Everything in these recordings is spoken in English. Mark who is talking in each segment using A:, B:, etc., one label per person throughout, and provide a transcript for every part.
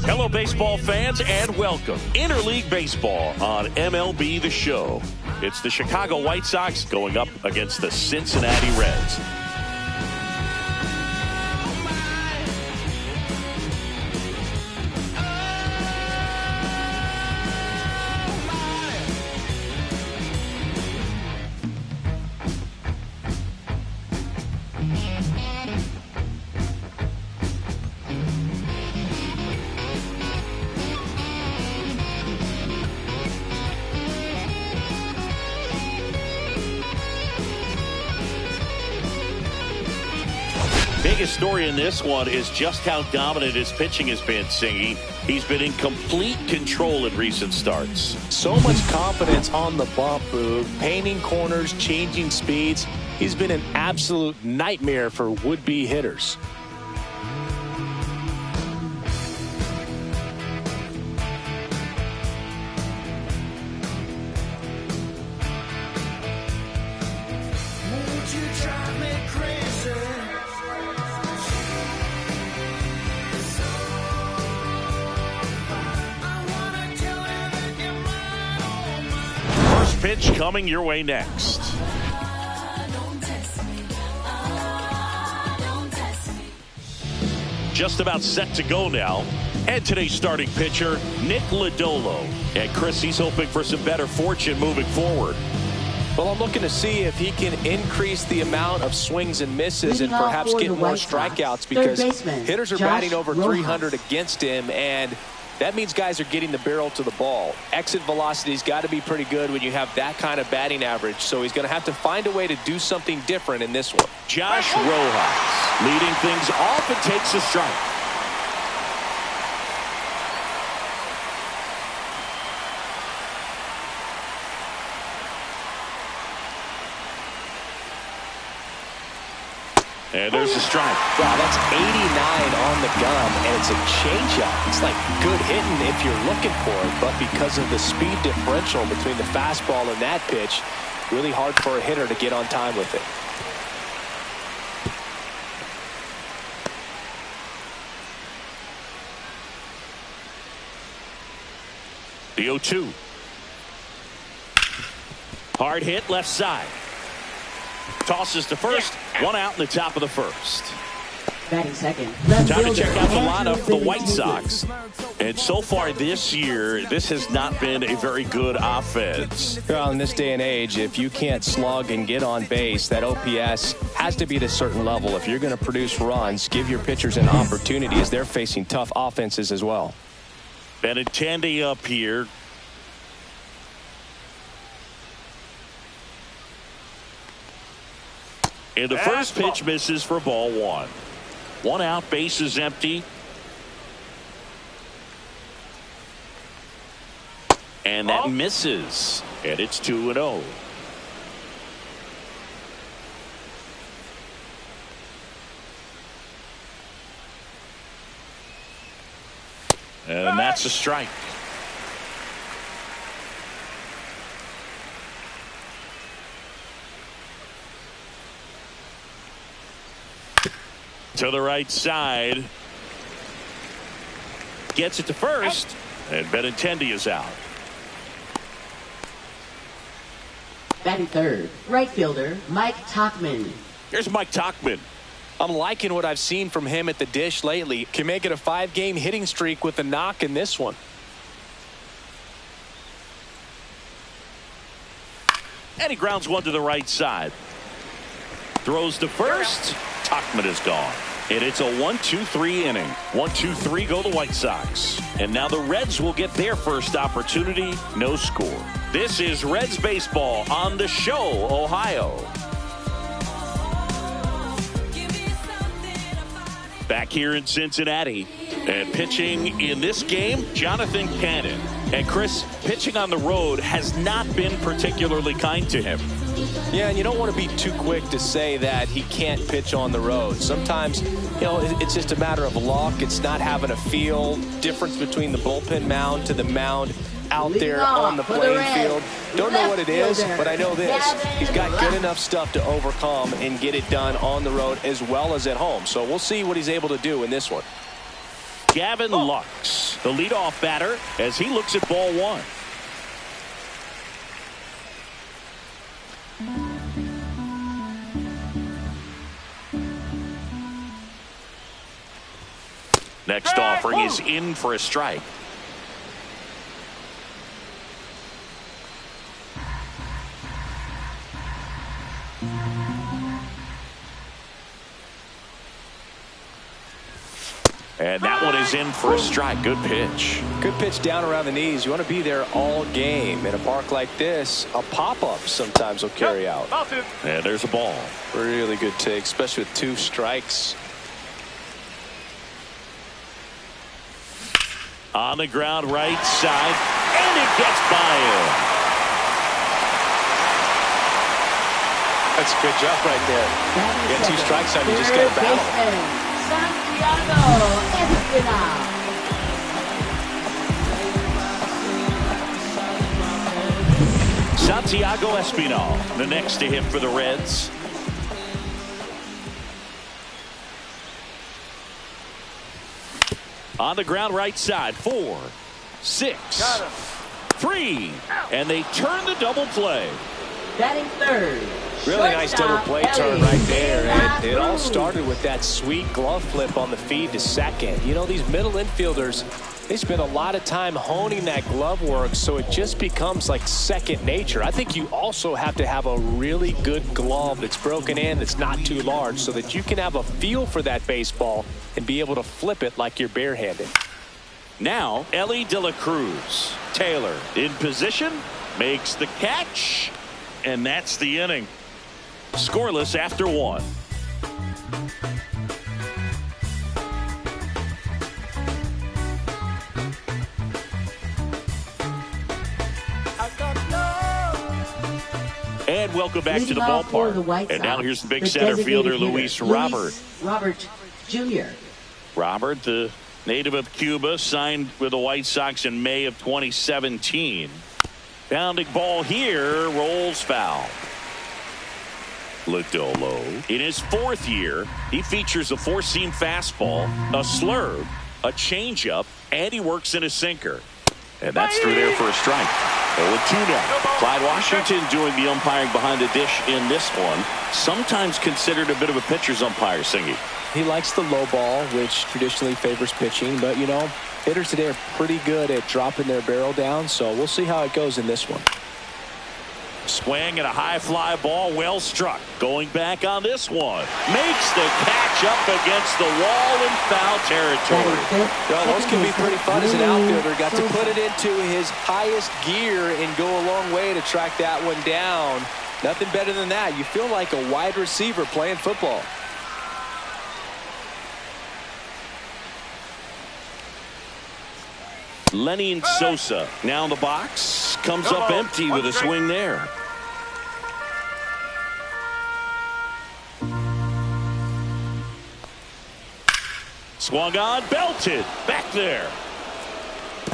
A: Hello, baseball fans, and welcome. Interleague Baseball on MLB The Show. It's the Chicago White Sox going up against the Cincinnati Reds. Biggest story in this one is just how dominant his pitching has been, Singy. He's been in complete control in recent starts.
B: So much confidence on the bump, Boog. Painting corners, changing speeds. He's been an absolute nightmare for would-be hitters.
A: Pitch coming your way next. Just about set to go now. And today's starting pitcher, Nick Lodolo. And Chris, he's hoping for some better fortune moving forward.
B: Well, I'm looking to see if he can increase the amount of swings and misses and perhaps get more strikeouts, because hitters are batting over 300 against him, and that means guys are getting the barrel to the ball. Exit velocity's got to be pretty good when you have that kind of batting average, so he's going to have to find a way to do something different in this one.
A: Josh Rojas leading things off and takes a strike. And there's a strike.
B: Wow, that's 89 on the gun, and it's a changeup. It's like good hitting if you're looking for it, but because of the speed differential between the fastball and that pitch, really hard for a hitter to get on time with it.
A: The 0-2. Hard hit left side. Tosses to first. One out in the top of the first.
C: Batting second.
A: Time to check out the lineup for the White Sox. And so far this year, this has not been a very good offense.
B: Well, in this day and age, if you can't slug and get on base, that OPS has to be at a certain level. If you're going to produce runs, give your pitchers an opportunity, as they're facing tough offenses as well.
A: Benintendi up here. And the first pitch misses for ball one. One out, base is empty. And that misses. And it's 2-0. And that's a strike. To the right side. Gets it to first. And Benintendi is out.
C: Batting third, right fielder Mike Tauchman.
A: Here's Mike Tauchman.
B: I'm liking what I've seen from him at the dish lately. Can make it a 5-game hitting streak with a knock in this one.
A: And he grounds one to the right side. Throws to first. Tauchman is gone. And it's a 1-2-3 inning. 1-2-3 go the White Sox. And now the Reds will get their first opportunity. No score. This is Reds baseball on The Show, Ohio. Back here in Cincinnati. And pitching in this game, Jonathan Cannon. And Chris, pitching on the road has not been particularly kind to him.
B: Yeah, and you don't want to be too quick to say that he can't pitch on the road. Sometimes, you know, it's just a matter of luck. It's not having a feel. Difference between the bullpen mound to the mound. out there on the playing field. Don't know what it is, but I know this. He's got good enough stuff to overcome and get it done on the road as well as at home. So we'll see what he's able to do in this one.
A: Gavin Lux, the leadoff batter, as he looks at ball one. Next offering is in for a strike. And that one is in for a strike. Good pitch.
B: Good pitch down around the knees. You want to be there all game. In a park like this, a pop-up sometimes will carry out.
A: And there's a ball.
B: Really good take, especially with 2 strikes.
A: On the ground, right side, and it gets by him.
B: That's a good job right there. You got 2 strikes on you, just got to battle.
A: Santiago Espinal, the next to hit for the Reds. On the ground, right side, 4, 6, 3, and they turn the double play.
C: Batting third.
B: Really nice double play turn right there. And it all started with that sweet glove flip on the feed to second. You know, these middle infielders, they spend a lot of time honing that glove work, so it just becomes like second nature. I think you also have to have a really good glove that's broken in, that's not too large, so that you can have a feel for that baseball and be able to flip it like you're barehanded.
A: Now, Ellie De La Cruz. Taylor in position, makes the catch, and that's the inning. Scoreless after 1. And welcome back to the ballpark. And now here's the big center fielder, Luis Robert.
C: Robert Jr.
A: Robert, the native of Cuba, signed with the White Sox in May of 2017. Pounding ball here, rolls foul. Lodolo. In his 4th year, he features a 4-seam fastball, a slurve, a changeup, and he works in a sinker. And that's through there for a strike. 0-2 now. Clyde Washington doing the umpiring behind the dish in this one. Sometimes considered a bit of a pitcher's umpire, Singy.
B: He likes the low ball, which traditionally favors pitching. But, you know, hitters today are pretty good at dropping their barrel down. So we'll see how it goes in this one.
A: Swing and a high fly ball, well struck. Going back on this one. Makes the catch up against the wall in foul territory.
B: Well, those can be pretty fun as an outfielder. Got to put it into his highest gear and go a long way to track that one down. Nothing better than that. You feel like a wide receiver playing football.
A: Lenin Sosa now in the box. Comes up empty with a swing there. Swung on, belted, back there.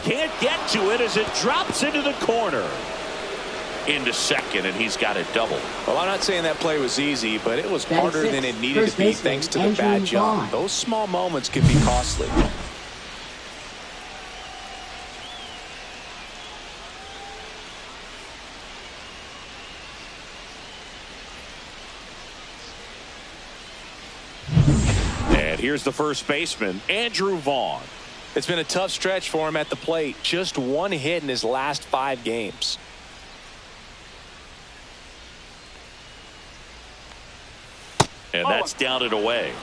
A: Can't get to it as it drops into the corner. Into second, and he's got a double.
B: Well, I'm not saying that play was easy, but it was harder than it needed to be thanks to the bad jump. Those small moments can be costly.
A: Here's the first baseman, Andrew Vaughn.
B: It's been a tough stretch for him at the plate. Just 1 hit in his last 5 games.
A: And that's down and away.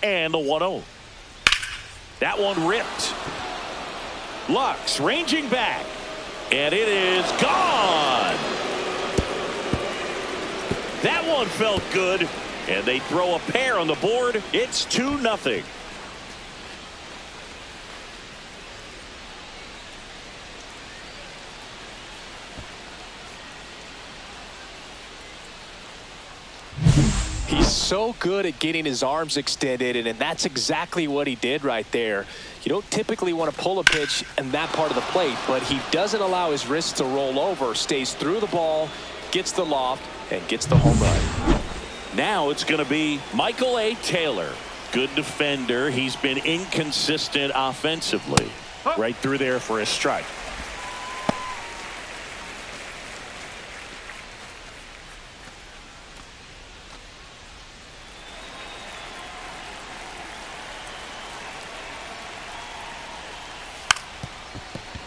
A: And the 1-0. That one ripped. Lux ranging back. And it is gone. That one felt good. And they throw a pair on the board. It's 2-0.
B: He's so good at getting his arms extended, and that's exactly what he did right there. You don't typically want to pull a pitch in that part of the plate, but he doesn't allow his wrists to roll over, stays through the ball, gets the loft, and gets the home run.
A: Now it's going to be Michael A. Taylor. Good defender. He's been inconsistent offensively. Right through there for a strike.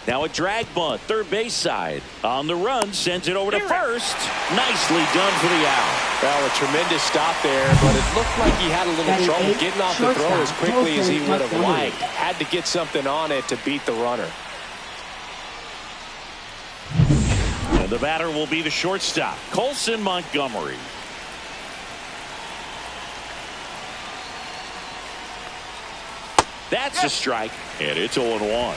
A: Now a drag bunt, third base side. On the run, sends it over to first. Nicely done for the out.
B: Well, a tremendous stop there, but it looked like he had a little trouble getting off the throw as quickly as he would have liked. Had to get something on it to beat the runner.
A: And the batter will be the shortstop, Colson Montgomery. That's a strike, and it's 0-1.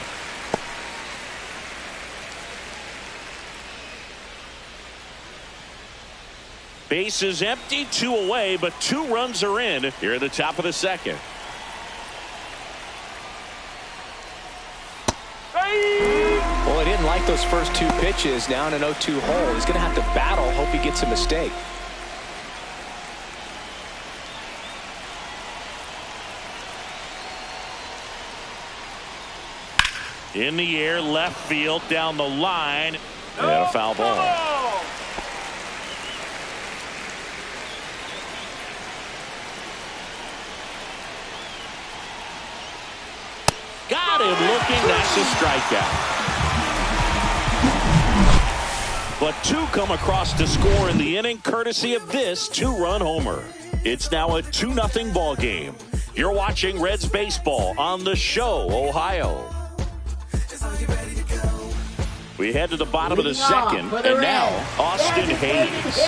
A: Base is empty, 2 away, but 2 runs are in here at the top of the second.
B: Well, he didn't like those first 2 pitches. Now in an 0-2 hole, he's going to have to battle. Hope he gets a mistake.
A: In the air, left field, down the line, and a foul ball. Got him looking. That's a strikeout. But 2 come across to score in the inning, courtesy of this 2-run homer. It's now a 2-0 ball game. You're watching Reds baseball on The Show, Ohio. We head to the bottom of the second, and now Austin Hayes.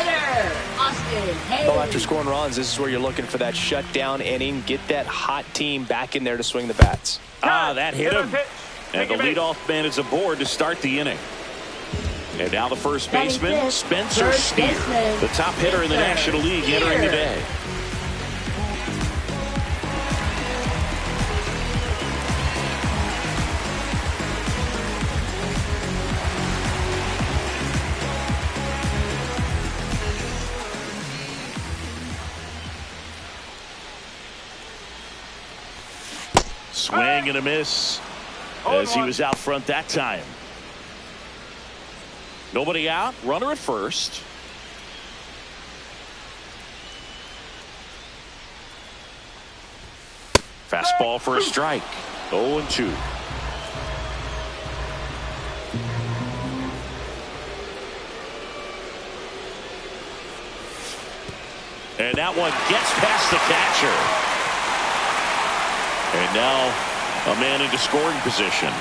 B: Well, after scoring runs, this is where you're looking for that shutdown inning. Get that hot team back in there to swing the bats.
A: That hit him. And the leadoff man is aboard to start the inning. And now the first baseman, Spencer Steer, the top hitter in the National League entering the day. Swing and a miss as he was out front that time. Nobody out, runner at first. Fastball for a strike. 0-2. And that one gets past the catcher. And now a man into scoring position.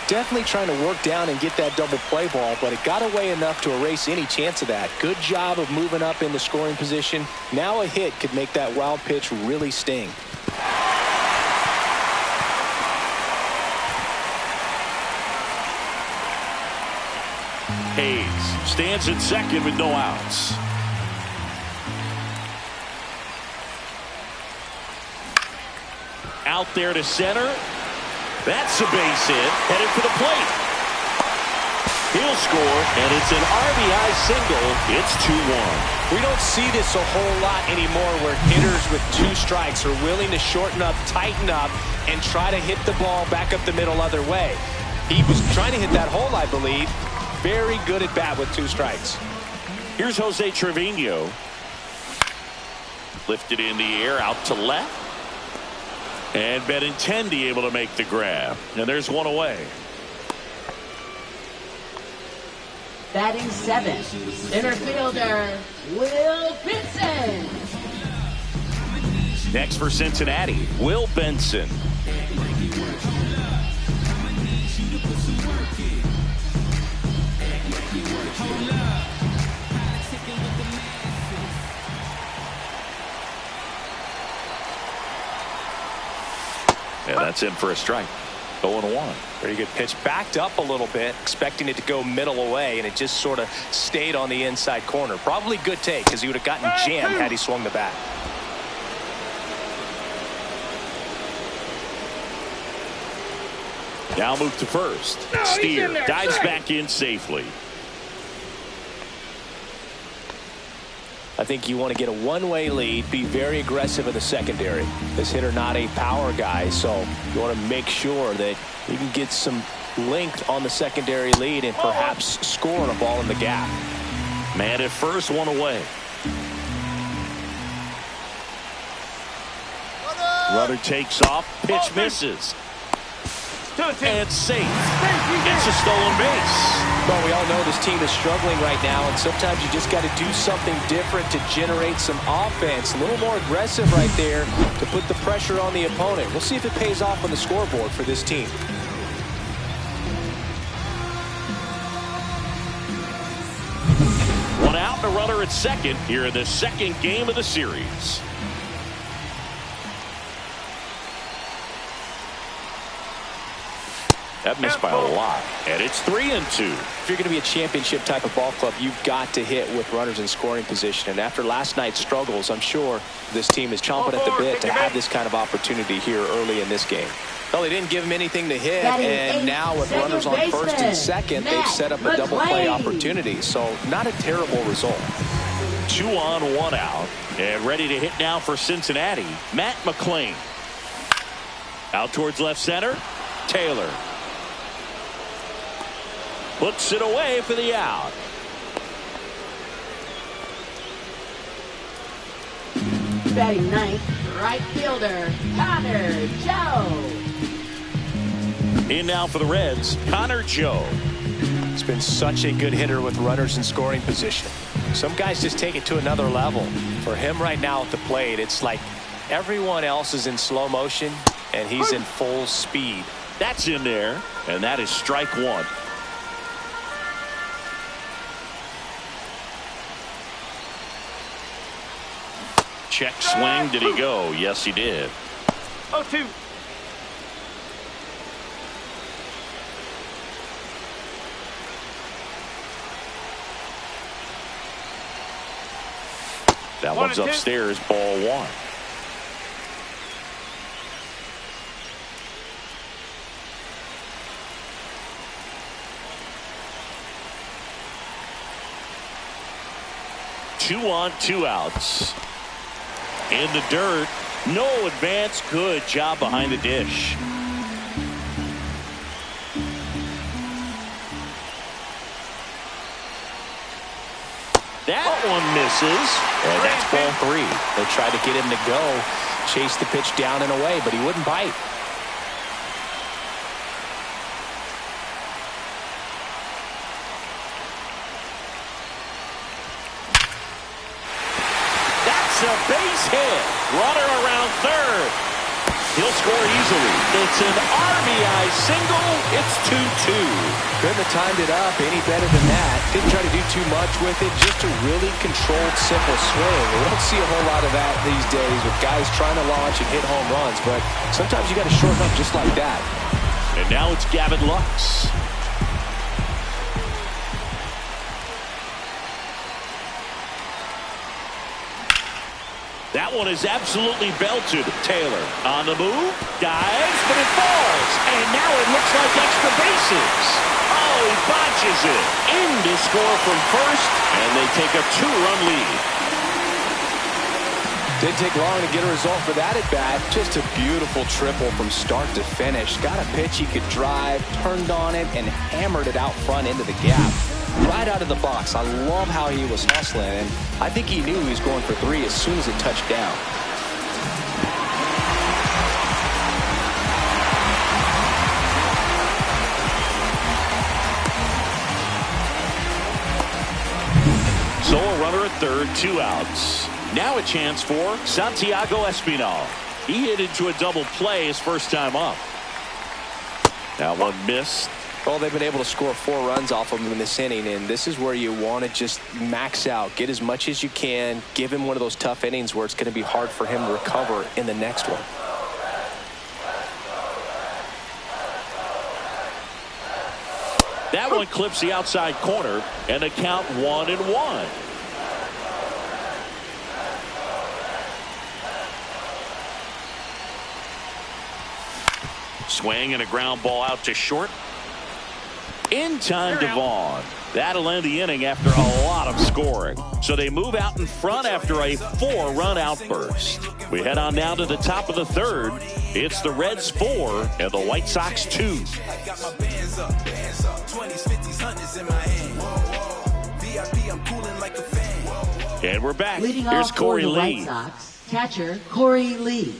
B: Definitely trying to work down and get that double play ball, but it got away enough to erase any chance of that. Good job of moving up in the scoring position. Now a hit could make that wild pitch really sting.
A: Hayes stands at second with no outs. Out there to center. That's a base hit. Headed for the plate. He'll score, and it's an RBI single. It's 2-1.
B: We don't see this a whole lot anymore where hitters with 2 strikes are willing to shorten up, tighten up, and try to hit the ball back up the middle other way. He was trying to hit that hole, I believe. Very good at bat with 2 strikes.
A: Here's Jose Trevino. Lifted in the air, out to left. And Benintendi able to make the grab. And there's one away.
C: Batting 7th, center fielder, Will Benson.
A: Next for Cincinnati, Will Benson. And that's in for a strike. 0-1.
B: Pretty good pitch. Backed up a little bit, expecting it to go middle away, and it just sort of stayed on the inside corner. Probably good take, because he would have gotten jammed had he swung the bat.
A: Now move to first. Steer dives back in safely.
B: I think you want to get a one-way lead, be very aggressive in the secondary. This hitter not a power guy, so you want to make sure that you can get some length on the secondary lead and perhaps score on a ball in the gap.
A: Man at first, one away. Runner takes off, pitch misses. And safe. It's a stolen base.
B: Well, we all know this team is struggling right now, and sometimes you just got to do something different to generate some offense. A little more aggressive right there to put the pressure on the opponent. We'll see if it pays off on the scoreboard for this team.
A: One out, and a runner at second here in the second game of the series. That missed by a lot, and it's 3-2.
B: If you're going to be a championship type of ball club, you've got to hit with runners in scoring position. And after last night's struggles, I'm sure this team is chomping at the bit to have this kind of opportunity here early in this game. Well, they didn't give him anything to hit, and now with runners on first and second, they've set up a double play opportunity. So not a terrible result.
A: 2 on, 1 out, and ready to hit now for Cincinnati, Matt McClain. Out towards left center, Taylor. Puts it away for the out.
C: Batting ninth, right fielder, Connor Joe.
A: In now for the Reds, Connor Joe.
B: He's been such a good hitter with runners in scoring position. Some guys just take it to another level. For him right now at the plate, it's like everyone else is in slow motion, and he's in full speed.
A: That's in there, and that is strike one. Check swing. Did he go? Yes, he did.
D: 0-2.
A: That one's upstairs, ball one. Two on, 2 outs. In the dirt, no advance. Good job behind the dish. That one misses, and that's ball 3.
B: They tried to get him to go, chase the pitch down and away, but he wouldn't bite.
A: A base hit. Runner around third. He'll score easily. It's an RBI single. It's 2-2.
B: Couldn't have timed it up any better than that. Didn't try to do too much with it. Just a really controlled, simple swing. We don't see a whole lot of that these days with guys trying to launch and hit home runs, but sometimes you got to shorten up just like that.
A: And now it's Gavin Lux. That one is absolutely belted. Taylor on the move, dives, but it falls. And now it looks like extra bases. Oh, he botches it. In to score from first, and they take a 2-run lead.
B: Didn't take long to get a result for that at bat. Just a beautiful triple from start to finish. Got a pitch he could drive, turned on it, and hammered it out front into the gap. Right out of the box. I love how he was hustling, and I think he knew he was going for 3 as soon as it touched down.
A: So a runner at third, 2 outs. Now a chance for Santiago Espinal. He hit into a double play his first time up. That one missed.
B: Well, they've been able to score 4 runs off of him in this inning, and this is where you want to just max out, get as much as you can, give him one of those tough innings where it's going to be hard for him to recover in the next one.
A: That one clips the outside corner, and the count 1-1. Swing and a ground ball out to short. In time to Vaughn. That'll end the inning after a lot of scoring. So they move out in front after a 4-run outburst. We head on down to the top of the third. It's the Reds 4 and the White Sox 2. And we're back.
C: Leading
A: Here's
C: off
A: Corey
C: for the
A: Lee.
C: White Sox, catcher Corey Lee.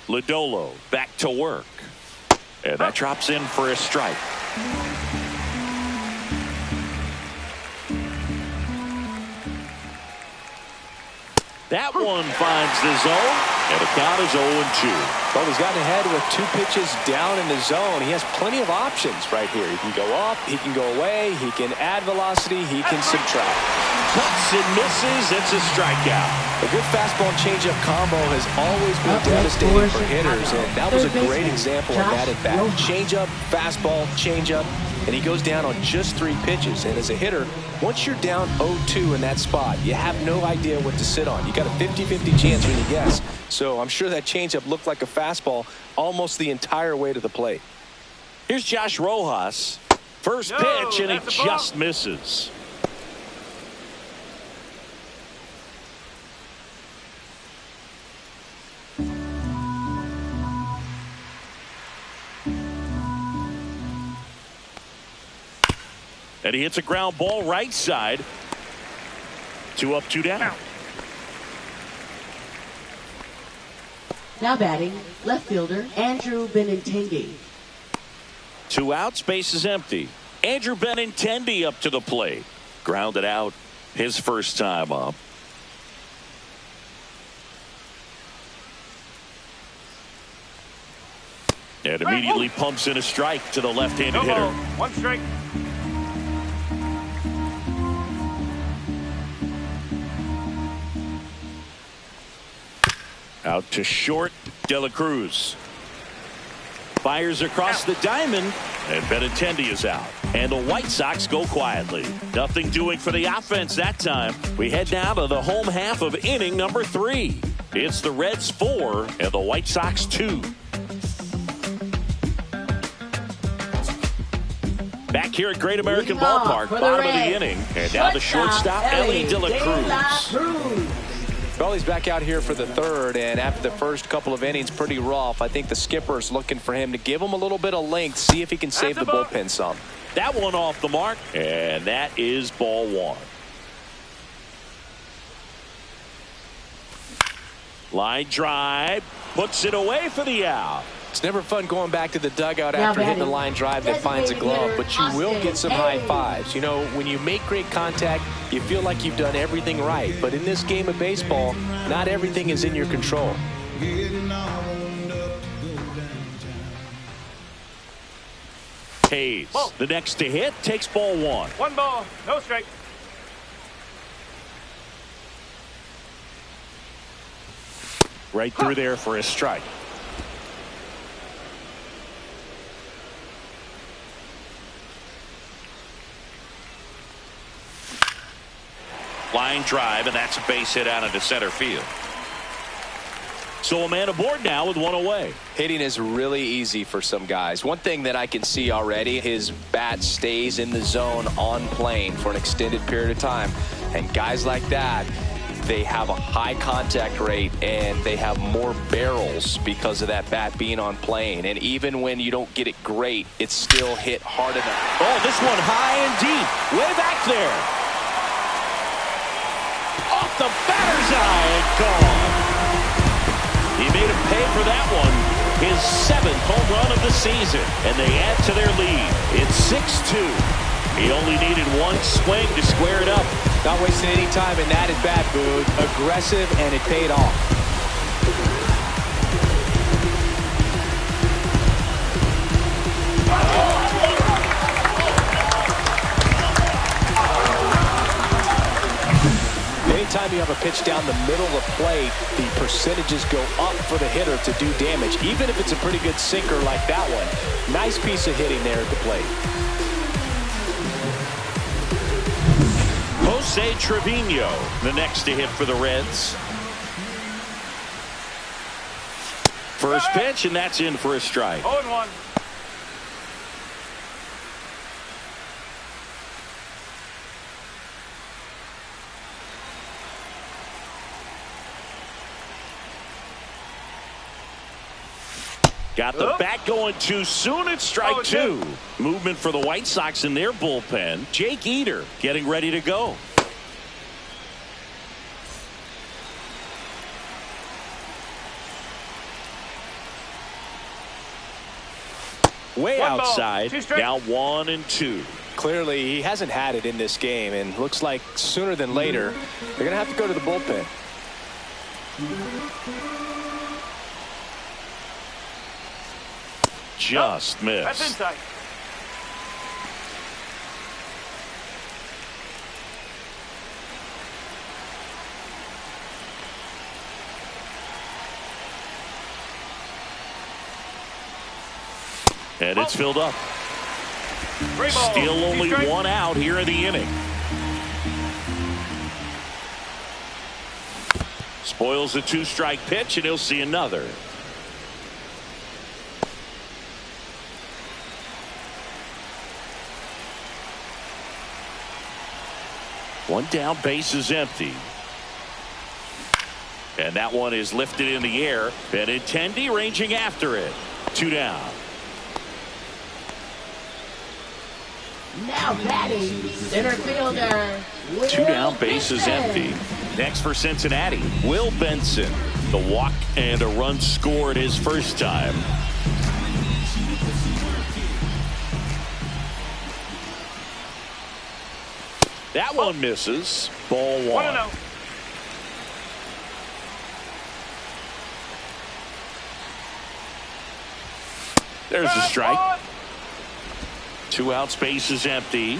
A: Lodolo back to work. And that drops in for a strike. That one finds the zone, and the count is 0-2.
B: Well, he's gotten ahead with 2 pitches down in the zone. He has plenty of options right here. He can go up, he can go away, he can add velocity, he can subtract.
A: Cuts and misses. It's a strikeout.
B: A good fastball changeup combo has always been devastating for hitters, and that was a great example of that at bat. Changeup, fastball, changeup, and he goes down on just 3 pitches. And as a hitter, once you're down 0-2 in that spot, you have no idea what to sit on. You got a 50-50 chance when you guess. So I'm sure that changeup looked like a fastball almost the entire way to the plate.
A: Here's Josh Rojas. First pitch, and he just misses. And he hits a ground ball right side. 2 up, 2 down.
C: Now batting, left fielder Andrew Benintendi.
A: 2 outs, base is empty. Andrew Benintendi up to the plate. Grounded out his first time up. And immediately pumps in a strike to the left-handed hitter.
D: 1 strike.
A: Out to short, De La Cruz. Fires across the diamond, and Benintendi is out. And the White Sox go quietly. Nothing doing for the offense that time. We head now to the home half of inning number 3. It's the Reds 4 and the White Sox 2. Back here at Great American Ballpark, bottom of the inning. And now the shortstop, Ellie De La Cruz.
B: Well, he's back out here for the third, and after the first couple of innings, pretty rough. I think the skipper is looking for him to give him a little bit of length, see if he can save the bullpen some.
A: That one off the mark, and that is ball 1. Line drive, puts it away for the out.
B: It's never fun going back to the dugout after hitting a line drive that finds a glove, but you will get some high fives. You know, when you make great contact, you feel like you've done everything right. But in this game of baseball, not everything is in your control.
A: Hayes, the next to hit, takes ball 1.
D: 1 ball, no strike.
A: Right through there for a strike. Line drive, and that's a base hit out into center field. So a man aboard now with 1 away.
B: Hitting is really easy for some guys. One thing that I can see already, his bat stays in the zone on plane for an extended period of time. And guys like that, they have a high contact rate and they have more barrels because of that bat being on plane. And even when you don't get it great, it's still hit hard enough.
A: Oh, this one high and deep, way back there. Off the batter's eye and gone. He made him pay for that one. His 7th home run of the season. And they add to their lead. It's 6-2. He only needed 1 swing to square it up.
B: Not wasting any time in that at bat, Boog. Aggressive, and it paid off. Anytime you have a pitch down the middle of the plate, the percentages go up for the hitter to do damage, even if it's a pretty good sinker like that one. Nice piece of hitting there at the plate.
A: Jose Trevino, the next to hit for the Reds. First pitch, and that's in for a strike.
D: 0-1.
A: Got the bat going too soon. It's strike two. Movement for the White Sox in their bullpen. Jake Eder getting ready to go. Way outside. Now 1-2.
B: Clearly, he hasn't had it in this game, and looks like sooner than later, they're going to have to go to the bullpen.
A: Just missed.
D: That's inside.
A: And it's filled up. Still only one out here in the inning. Spoils a two-strike pitch, and he'll see another. One down, base is empty. And that one is lifted in the air. Benintendi ranging after it. Two down.
C: Now batting, center fielder.
A: Two down, base is empty. Next for Cincinnati, Will Benson. The walk and a run scored his first time. That one misses. Ball one.
D: 1-0.
A: There's a strike. Two outs, base is empty.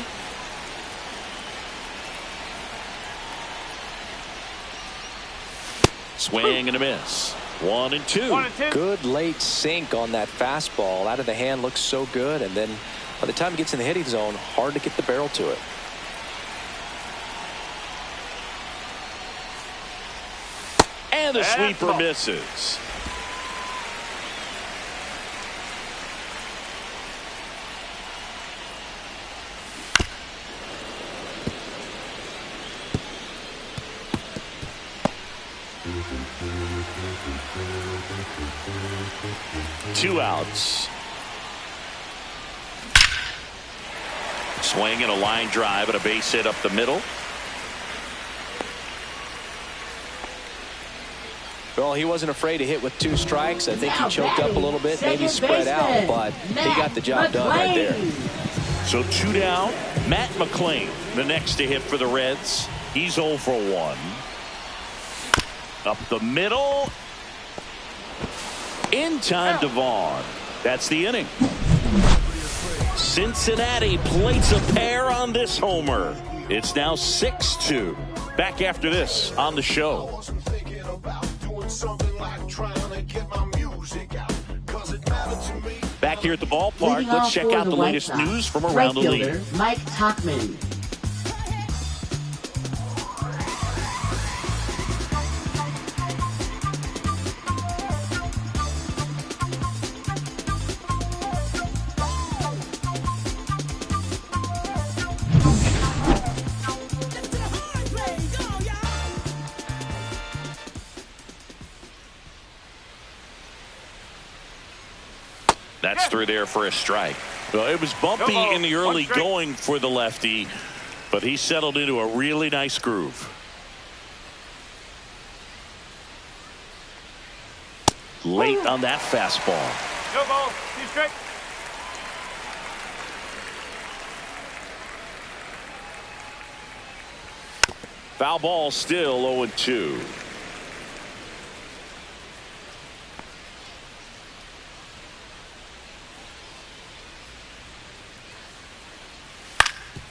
A: Swing and a miss. 1-2.
B: Good late sink on that fastball. Out of the hand, looks so good, and then by the time it gets in the hitting zone, hard to get the barrel to it.
A: And the sweeper misses. Two outs. Swing and a line drive and a base hit up the middle.
B: Well, he wasn't afraid to hit with two strikes. I think he choked up a little bit, maybe spread out, but he got the job done right there.
A: So two down. Matt McClain, the next to hit for the Reds. He's 0 for 1. Up the middle. In time to Vaughn. That's the inning. Cincinnati plates a pair on this homer. It's now 6-2. Back after this on the show. Back here at the ballpark, let's check out the latest news from around the league.
C: Mike Tauchman.
A: That's through there for a strike. Well, it was bumpy in the early going for the lefty, but he settled into a really nice groove. Late on that fastball.
D: No ball. 2 strike.
A: Foul ball, still 0-2.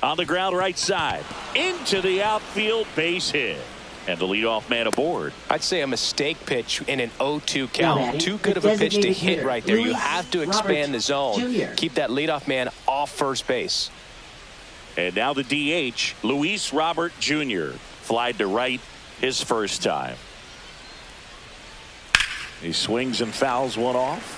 A: On the ground right side. Into the outfield, base hit. And the leadoff man aboard.
B: I'd say a mistake pitch in an 0-2 count. Too good of a pitch to hit right there. You have to expand the zone. Keep that leadoff man off first base.
A: And now the DH, Luis Robert Jr. Flied to right his first time. He swings and fouls one off.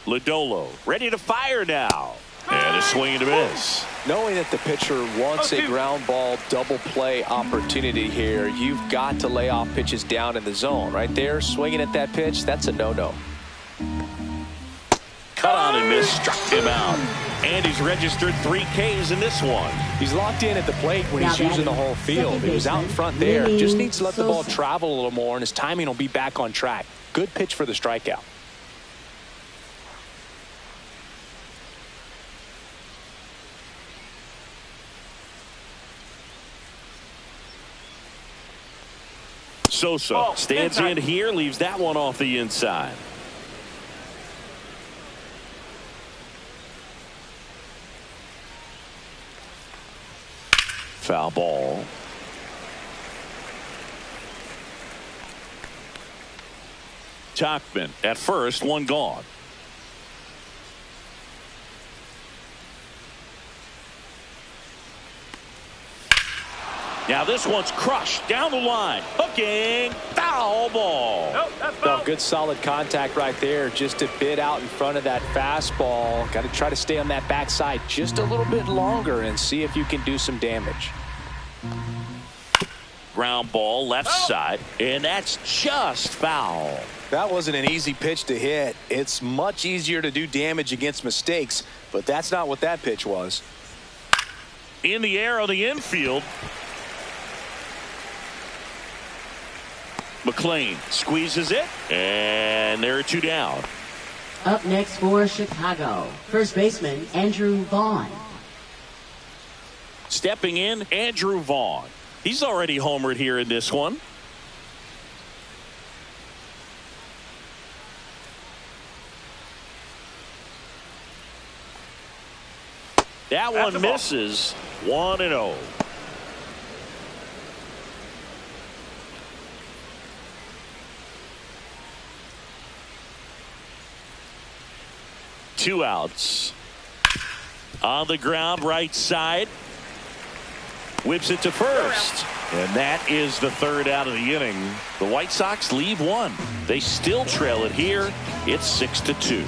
A: Lodolo ready to fire now. And a swing and a miss.
B: Knowing that the pitcher wants a ground ball double play opportunity here, you've got to lay off pitches down in the zone. Right there, swinging at that pitch, that's a no-no.
A: Cut on and miss, struck him out. And he's registered 3 Ks in this one.
B: He's locked in at the plate when he's using the whole field. He was out in front there. Just needs to let the ball travel a little more, and his timing will be back on track. Good pitch for the strikeout.
A: Sosa stands in here, leaves that one off the inside. Foul ball. Tachman at first, one gone. Now this one's crushed down the line. Hooking. Foul ball.
B: Nope, that's foul. Good solid contact right there. Just a bit out in front of that fastball. Got to try to stay on that backside just a little bit longer and see if you can do some damage.
A: Ground ball left side. And that's just foul.
B: That wasn't an easy pitch to hit. It's much easier to do damage against mistakes, but that's not what that pitch was.
A: In the air on the infield. McLean squeezes it, and there are 2 down.
C: Up next for Chicago, first baseman Andrew Vaughn.
A: Stepping in, Andrew Vaughn. He's already homered here in this one. That one misses. 1-0. Two outs. On the ground, right side. Whips it to first. And that is the 3rd out of the inning. The White Sox leave 1. They still trail it here. It's 6-2.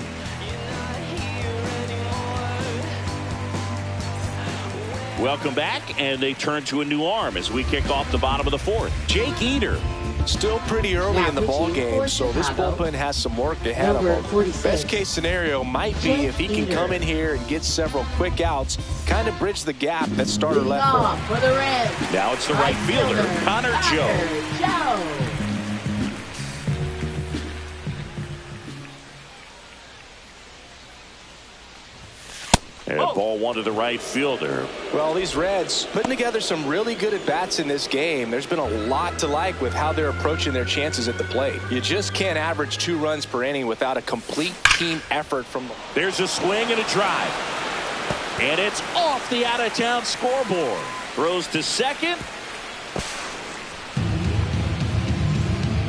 A: Welcome back, and they turn to a new arm as we kick off the bottom of the 4th. Jake Eder.
B: Still pretty early in the ball game, so this bullpen has some work ahead of him. Best case scenario might be if he can come in here and get several quick outs, kind of bridge the gap that starter left for.
C: For the Reds.
A: Now it's the right fielder, Connor Joe. And ball 1 to the right fielder.
B: Well, these Reds putting together some really good at-bats in this game. There's been a lot to like with how they're approaching their chances at the plate. You just can't average 2 runs per inning without a complete team effort from them.
A: There's a swing and a drive. And it's off the out-of-town scoreboard. Throws to second.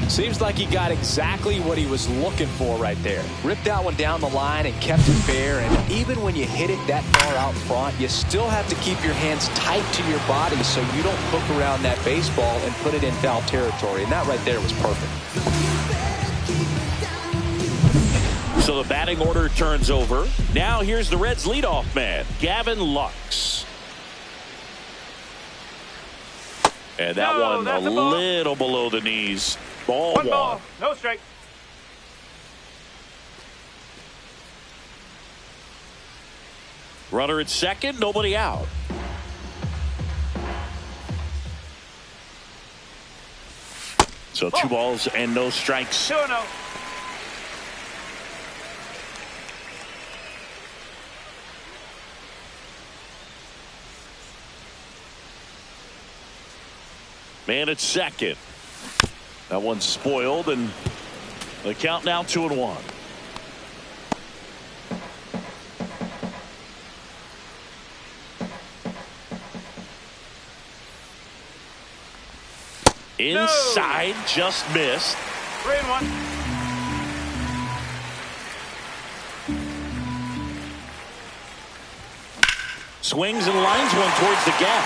B: Seems like he got exactly what he was looking for right there. Ripped that one down the line and kept it fair. And even when you hit it that far out front, you still have to keep your hands tight to your body so you don't hook around that baseball and put it in foul territory. And that right there was perfect.
A: So the batting order turns over. Now here's the Reds' leadoff man, Gavin Lux. And that one a little below the knees. Ball 1.
D: No strike.
A: Runner at second, nobody out. So 2 balls and no strikes.
D: 2-0.
A: Man at second. That one's spoiled, and The count now 2-1. Inside, just missed.
D: 3-1.
A: Swings and lines one towards the gap.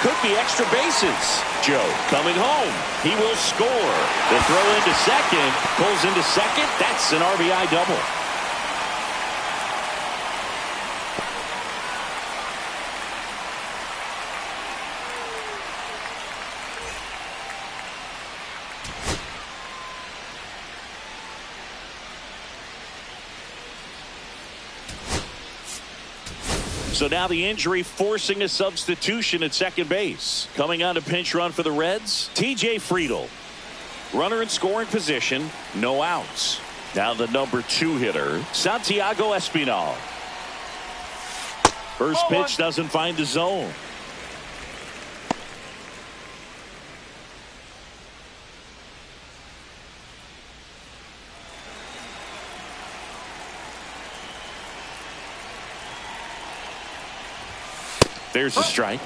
A: Could be extra bases. Joe coming home. He will score. The throw into second. Pulls into second. That's an RBI double. So now the injury forcing a substitution at second base. Coming on to pinch run for the Reds, TJ Friedl. Runner in scoring position, no outs. Now the number 2 hitter, Santiago Espinal. First pitch doesn't find the zone. There's a strike.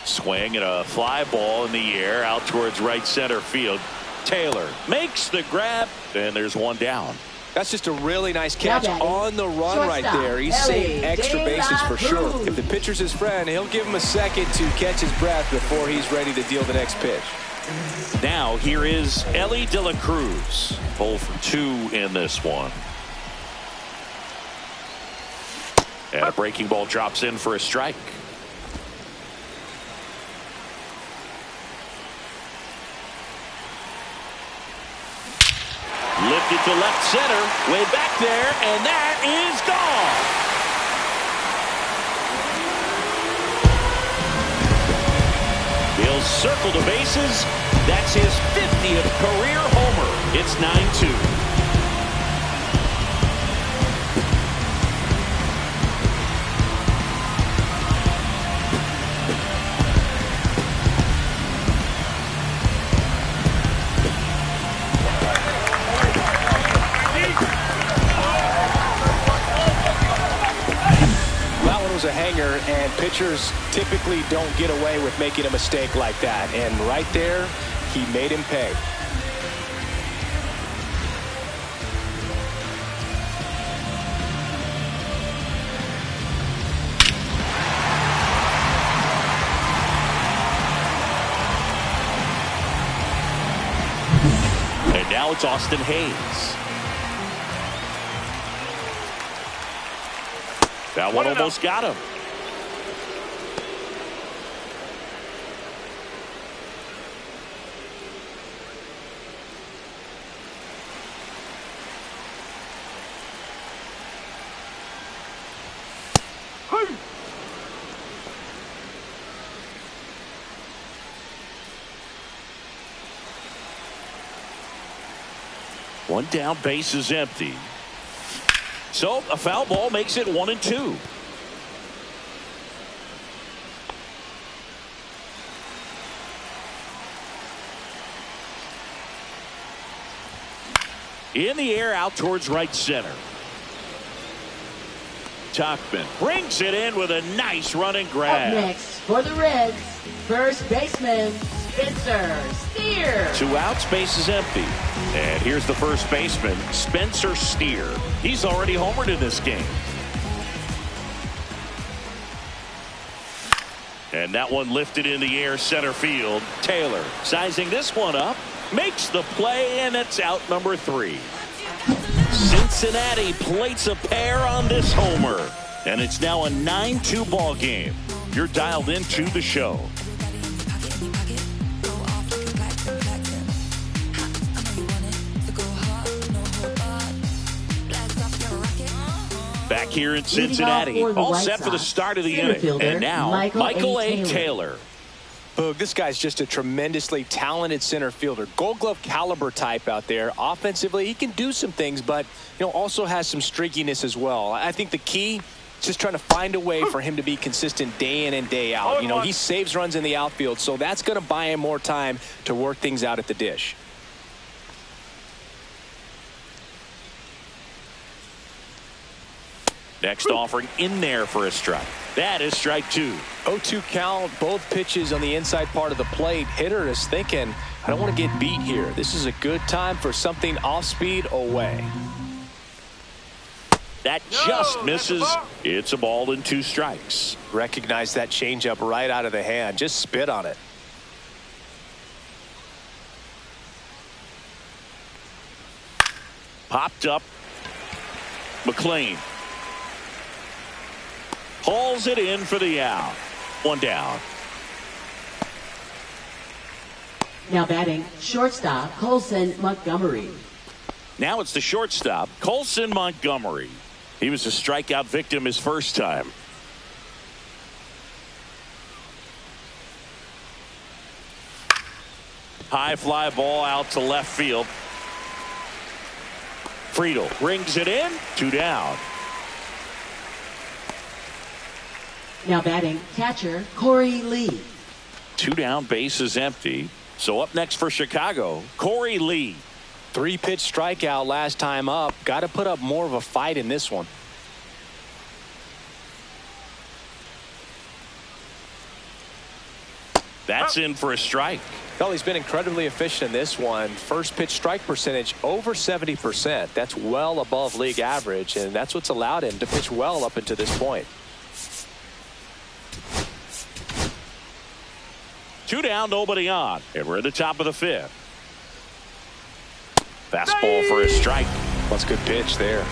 A: Swing and a fly ball in the air out towards right center field. Taylor makes the grab, and there's one down.
B: That's just a really nice catch on the run right there. He saved extra bases for sure. If the pitcher's his friend, he'll give him a second to catch his breath before he's ready to deal the next pitch.
A: Now here is Ellie De La Cruz. 0 for 2 in this one. And a breaking ball drops in for a strike. Lifted to left center, way back there, and that is gone. He'll circle the bases. That's his 50th career homer. It's 9-2.
B: A hanger, and pitchers typically don't get away with making a mistake like that, and right there he made him pay.
A: And now it's Austin Hayes. That one almost got him. One down, base is empty. So a foul ball makes it 1-2. In the air out towards right center. Tuchman brings it in with a nice running grab.
C: Up next for the Reds, first baseman Spencer Steer.
A: 2 outs, base is empty. And here's the first baseman, Spencer Steer. He's already homered in this game. And that one lifted in the air center field. Taylor sizing this one up, makes the play, and it's out number 3. Cincinnati plates a pair on this homer. And it's now a 9-2 ball game. You're dialed into the show. Back here in Cincinnati, all set for the start of the inning. And now, Michael A. Taylor.
B: Boog, this guy's just a tremendously talented center fielder. Gold Glove caliber type out there. Offensively, he can do some things, but also has some streakiness as well. I think the key, just trying to find a way for him to be consistent day in and day out. You know, he saves runs in the outfield, so that's going to buy him more time to work things out at the dish.
A: Next offering in there for a strike. That is strike 2.
B: 0-2 count, both pitches on the inside part of the plate. Hitter is thinking, I don't want to get beat here. This is a good time for something off speed away.
A: That just misses. It's a ball and 2 strikes.
B: Recognize that changeup right out of the hand. Just spit on it.
A: Popped up. McLean hauls it in for the out. 1 down.
C: Now batting, shortstop Colson Montgomery.
A: Now it's the shortstop, Colson Montgomery. He was a strikeout victim his first time. High fly ball out to left field. Friedel brings it in. 2 down.
C: Now batting, catcher Corey Lee.
A: 2 down, base is empty. So up next for Chicago, Corey Lee.
B: 3-pitch strikeout last time up. Got to put up more of a fight in this one.
A: That's in for a strike.
B: Well, he's been incredibly efficient in this one. First pitch strike percentage over 70%. That's well above league average, and that's what's allowed him to pitch well up until this point.
A: 2 down, nobody on, and we're at the top of the 5th. Fastball for a strike.
B: That's a good pitch there.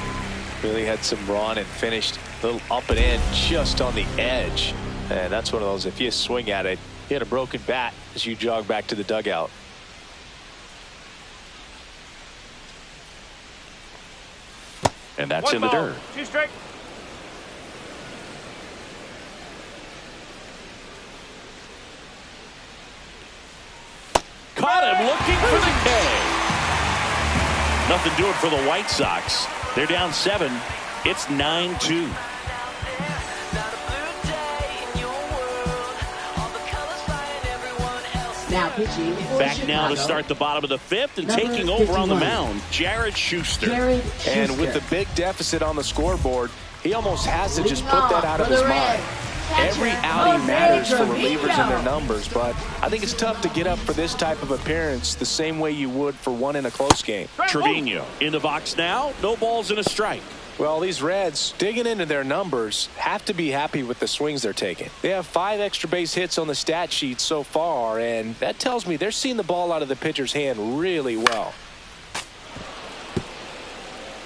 B: Really had some run and finished a little up and in just on the edge. And that's one of those, if you swing at it, you had a broken bat as you jog back to the dugout.
A: And that's in the dirt.
D: 2 strike.
A: Caught him looking for the K. Nothing doing for the White Sox. They're down 7. It's 9-2.
C: Now pitching for
A: Back
C: Chicago.
A: now to start the bottom of the 5th and
C: Number
A: taking over on the
C: 51.
A: mound, Jared Schuster.
B: And with the big deficit on the scoreboard, he almost has to just put that out of his mind. Every outing matters for relievers and their numbers, but I think it's tough to get up for this type of appearance the same way you would for one in a close game.
A: Trevino in the box now. No balls and a strike.
B: Well, these Reds, digging into their numbers, have to be happy with the swings they're taking. They have 5 extra base hits on the stat sheet so far, and that tells me they're seeing the ball out of the pitcher's hand really well.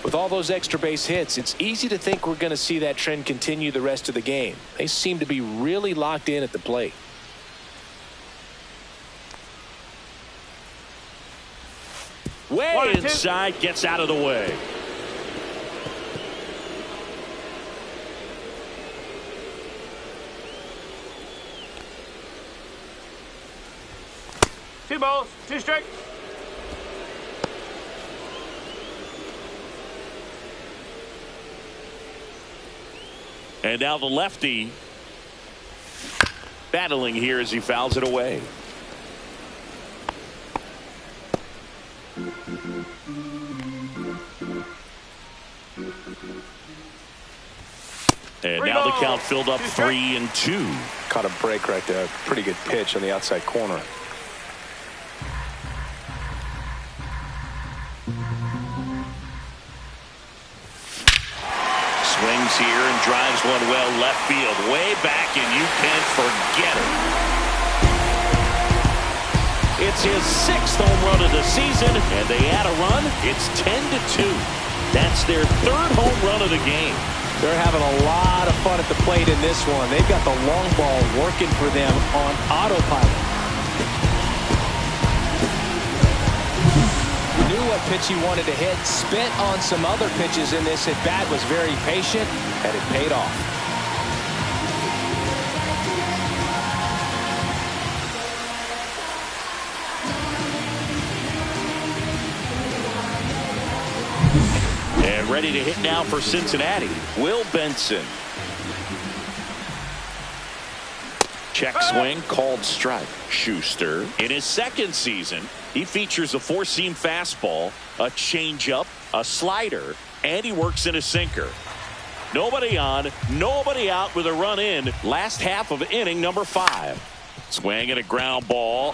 B: With all those extra base hits, it's easy to think we're going to see that trend continue the rest of the game. They seem to be really locked in at the plate.
A: Way inside, gets out of the way.
D: Two balls, 2 strike.
A: And now the lefty battling here as he fouls it away. And now the count filled up 3-2.
B: Caught a break right there. Pretty good pitch on the outside corner.
A: Swings here and drives one well left field, way back, and you can't forget it. It's his 6th home run of the season, and they add a run. It's 10-2. That's their 3rd home run of the game.
B: They're having a lot of fun at the plate in this one. They've got the long ball working for them on autopilot. Knew what pitch he wanted to hit, spent on some other pitches in this at bat, was very patient, and it paid off.
A: And ready to hit now for Cincinnati, Will Benson. Check swing called strike. Schuster in his second season, he features a four-seam fastball, a changeup, a slider, and he works in a sinker. Nobody on, nobody out with a run in. Last half of inning number 5. Swing and a ground ball.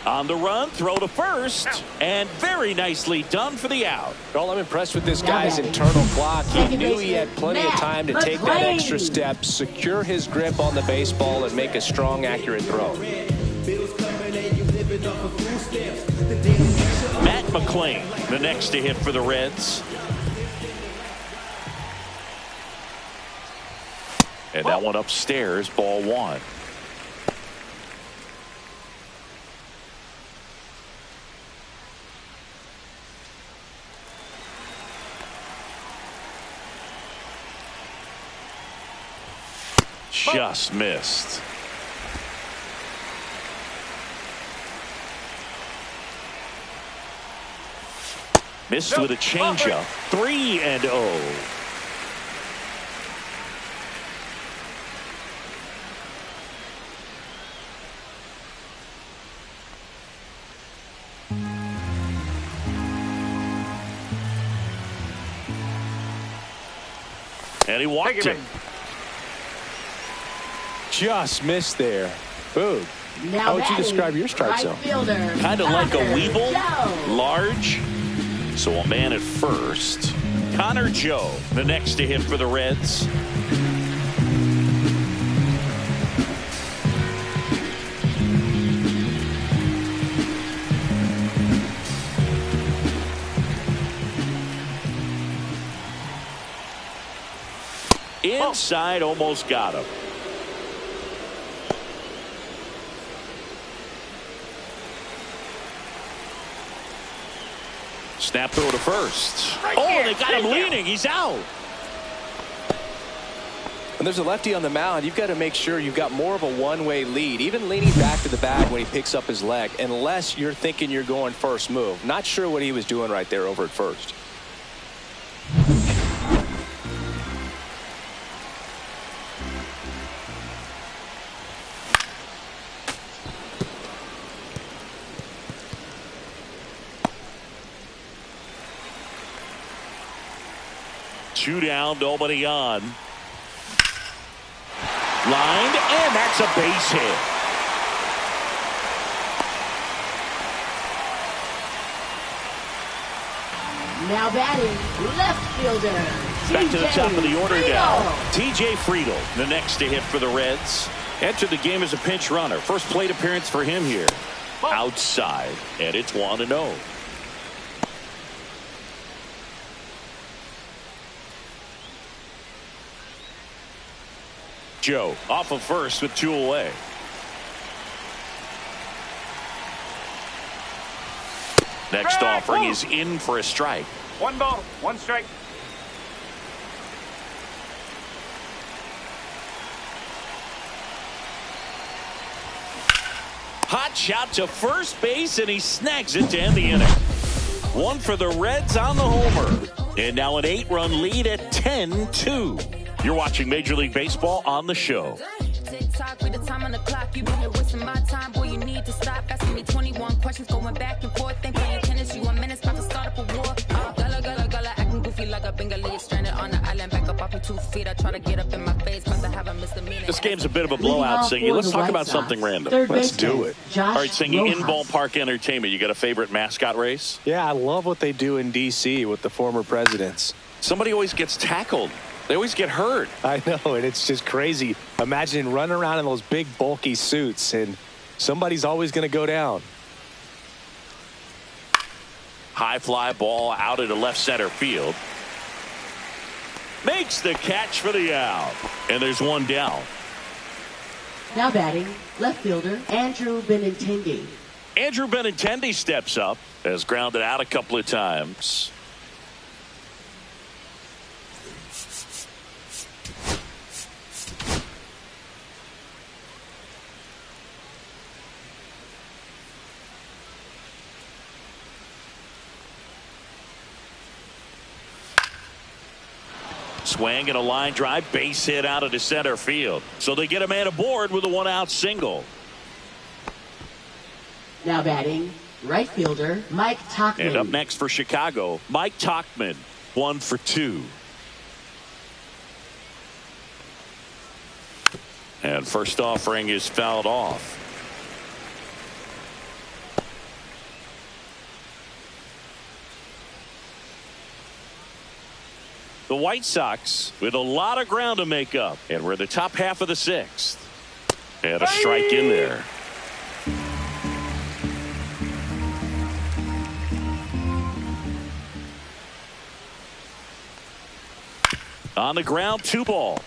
A: On the run, throw to first, and very nicely done for the out.
B: Well, I'm impressed with this guy's internal clock. He knew he had plenty of time to take that extra step, secure his grip on the baseball, and make a strong, accurate throw.
A: Matt McClain, the next to hit for the Reds. And that one upstairs, ball 1. Just missed. Missed with a changeup. 3-0. And he walked him.
B: Just missed there. Boog. How would you describe your strike zone?
A: Kind of like a Weeble, large. So a man at first. Connor Joe, the next to hit for the Reds. Inside, almost got him. Snap throw to first. Oh, they got him leaning. He's out.
B: When there's a lefty on the mound, you've got to make sure you've got more of a one-way lead, even leaning back to the bag when he picks up his leg, unless you're thinking you're going first move. Not sure what he was doing right there over at first.
A: Two down, nobody on. Lined, and that's a base hit.
C: Now batting, left fielder.
A: Back to the top of the order now. TJ Friedel, the next to hit for the Reds. Entered the game as a pinch runner. First plate appearance for him here. Outside, and it's 1-0. Joe off of first with 2 away. Next offering is in for a strike.
D: 1 ball, 1 strike.
A: Hot shot to first base, and he snags it to end the inning. 1 for the Reds on the homer. And now an 8-run lead at 10-2. You're watching Major League Baseball on the show.
E: Tick-tock with the time on the clock. You've been here wasting my time. Boy, you need to stop asking me 21 questions, going back and forth. Think playing tennis, you a menace, about to start up a war. Gala, acting goofy like a Bengali stranded on the island. Back up off your 2 feet. I try to get up in my face, but I have a misdemeanor.
A: This game's a bit of a blowout, Singy. Let's talk about something random.
B: Let's do it.
A: All right, Singy, in ballpark entertainment, you got a favorite mascot race?
B: Yeah, I love what they do in D.C. with the former presidents.
A: Somebody always gets tackled. They always get hurt.
B: I know, and it's just crazy. Imagine running around in those big, bulky suits, and somebody's always going to go down.
A: High fly ball out into left center field. Makes the catch for the out. And there's 1 down.
C: Now batting, left fielder, Andrew Benintendi.
A: Andrew Benintendi steps up, has grounded out a couple of times. Swing and a line drive, base hit out into center field. So they get a man aboard with a 1-out single.
C: Now batting, right fielder Mike Tauchman.
A: And up next for Chicago, Mike Tauchman, 1 for 2. And first offering is fouled off. The White Sox with a lot of ground to make up, and we're in the top half of the 6th. And a strike in there. On the ground, 2 ball.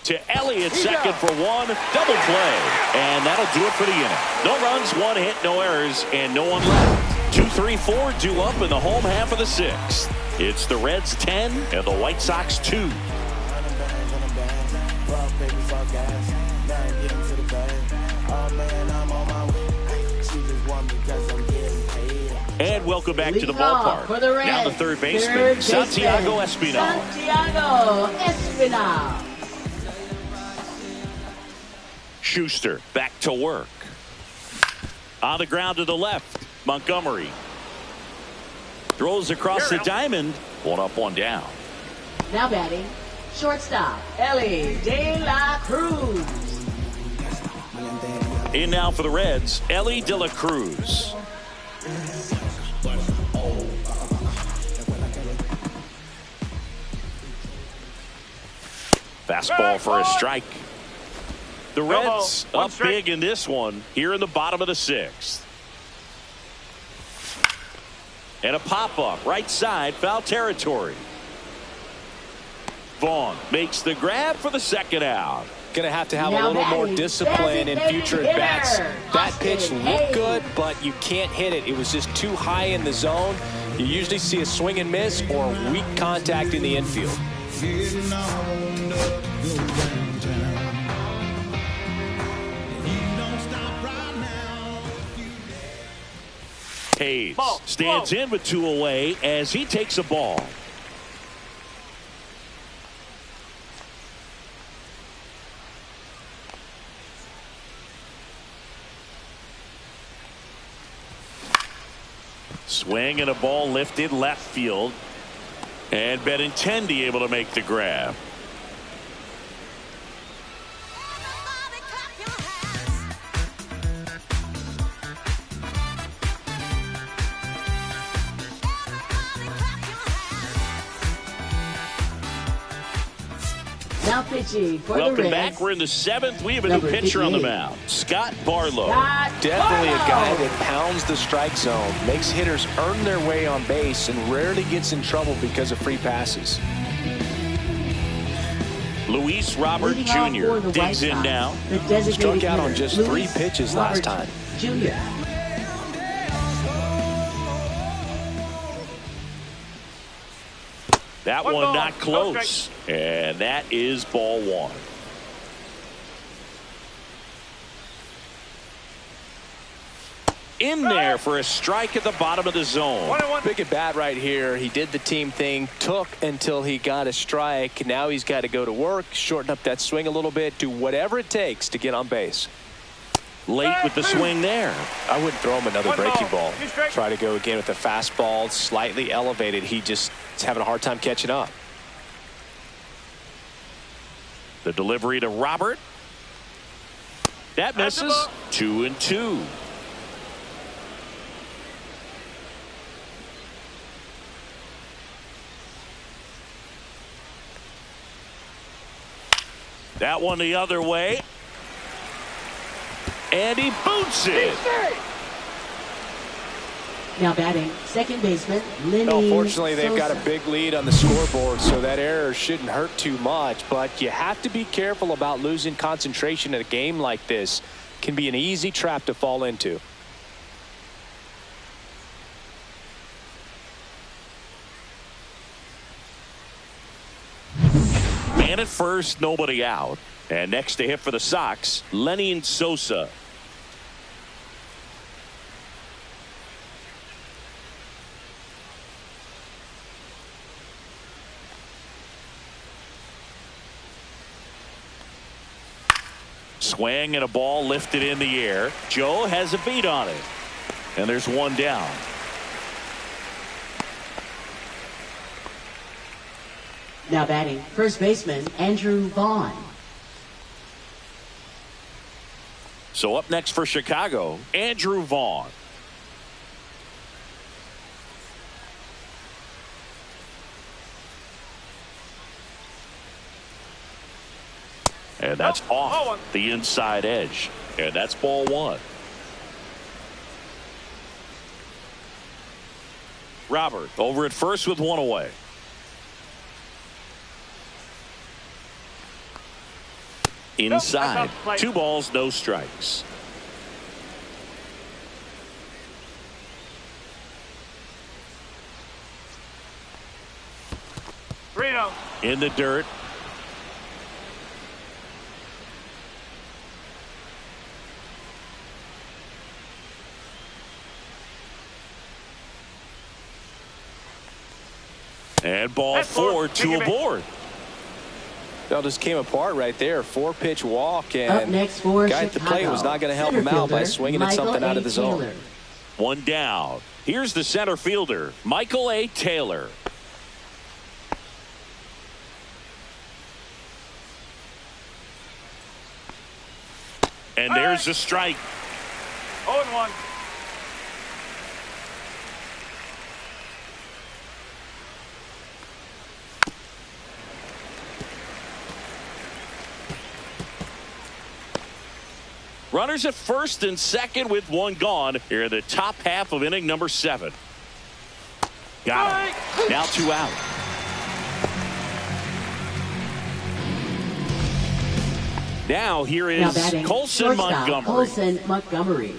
A: To Elliott, second for 1. Double play. And that'll do it for the inning. No runs, 1 hit, no errors, and no one left. 2, 3, 4 due up in the home half of the 6th. It's the Reds 10 and the White Sox 2. And welcome back to the ballpark. Now the third baseman, Santiago Espinal.
C: Santiago Espinal.
A: Schuster back to work. On the ground to the left, Montgomery. Throws across the diamond. 1 up, 1 down.
C: Now batting, shortstop Ellie De La Cruz.
A: In now for the Reds, Ellie De La Cruz. Fastball for a strike. The Reds up big in this one here in the bottom of the 6th. And a pop-up right side, foul territory. Vaughn makes the grab for the 2nd out.
B: Going to have a little more discipline in future at-bats. That pitch looked good, but you can't hit it. It was just too high in the zone. You usually see a swing and miss or weak contact in the infield.
A: Hayes stands in with 2 away as he takes a ball. Swing and a ball lifted left field. And Benintendi able to make the grab.
C: Now pitching for
A: Welcome
C: the Reds.
A: back. We're in the 7th. We have a new pitcher on the mound. Scott Barlow.
B: Definitely a guy that pounds the strike zone, makes hitters earn their way on base, and rarely gets in trouble because of free passes.
A: Luis Robert Jr. digs in now.
B: Struck out on just 3 pitches last time.
C: Jr.
A: That one not close. And that is ball 1. In there for a strike at the bottom of the zone.
B: Big at bat right here. He did the team thing, took until he got a strike. Now he's got to go to work, shorten up that swing a little bit, do whatever it takes to get on base.
A: Late with the swing there.
B: I wouldn't throw him another breaking ball. Try to go again with the fastball, slightly elevated. He just is having a hard time catching up.
A: The delivery to Robert. That misses. 2-2. That one the other way. And he boots it.
C: Now batting, second baseman Lenny.
B: Unfortunately, they've
C: Sosa.
B: got a big lead on the scoreboard, so that error shouldn't hurt too much. But you have to be careful about losing concentration in a game like this. Can be an easy trap to fall into.
A: Man at first, nobody out. And next to hit for the Sox, Lenny Sosa. Swing and a ball lifted in the air. Joe has a beat on it. And there's one down.
C: Now batting, first baseman, Andrew Vaughn.
A: So up next for Chicago, Andrew Vaughn. And that's off the inside edge. And that's ball one. Robert over at first with one away. Inside. 2 balls, no strikes. In the dirt. And ball 4, 2 aboard.
B: That just came apart right there. 4-pitch walk, and
C: up next for
B: guy at the plate was not going to help him out by swinging at something out of the zone.
A: One down. Here's the center fielder, Michael A. Taylor. And there's the strike.
D: 0-1.
A: Runners at first and second with one gone here in the top half of inning number 7. Got him. Now 2 out. Now here is Colson Montgomery.
C: Colson Montgomery.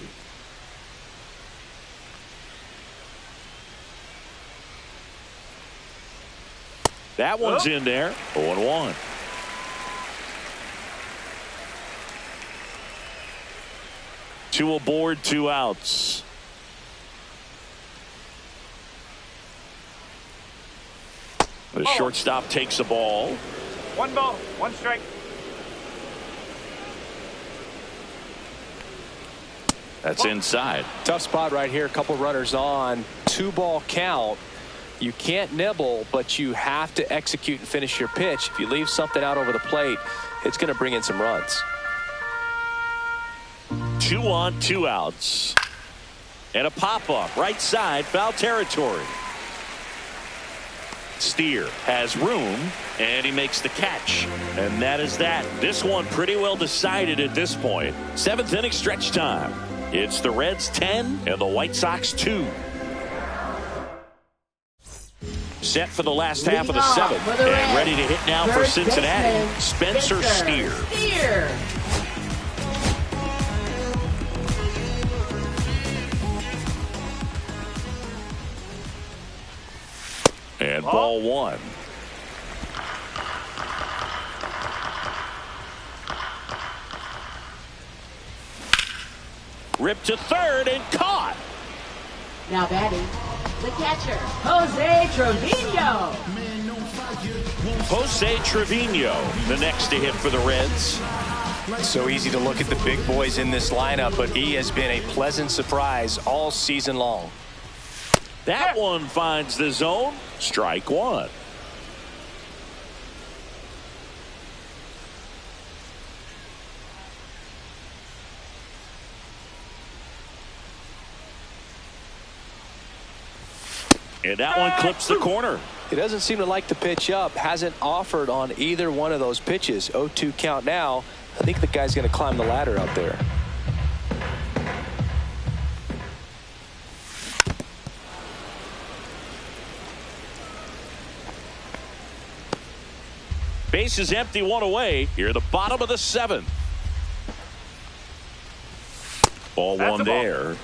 A: That one's in there. 0-1. Two aboard, 2 outs. The shortstop takes the ball.
D: 1 ball, 1 strike.
A: That's inside.
B: Tough spot right here. A couple runners on. 2-ball count. You can't nibble, but you have to execute and finish your pitch. If you leave something out over the plate, it's going to bring in some runs.
A: 2 on, 2 outs. And a pop-up right side, foul territory. Steer has room, and he makes the catch. And that is that. This one pretty well decided at this point. 7th inning stretch time. It's the Reds 10 and the White Sox 2. Set for the last half of the 7th. And ready to hit now for Cincinnati, Spencer Steer. And ball 1. Ripped to third and caught.
C: Now batting, the catcher, Jose Trevino.
A: Jose Trevino, the next to hit for the Reds.
B: So easy to look at the big boys in this lineup, but he has been a pleasant surprise all season long.
A: That one finds the zone. Strike 1. And that one clips the corner.
B: He doesn't seem to like to pitch up. Hasn't offered on either one of those pitches. 0-2 count now. I think the guy's going to climb the ladder out there.
A: Base is empty, 1 away. Here, the bottom of the 7th. Ball 1 there.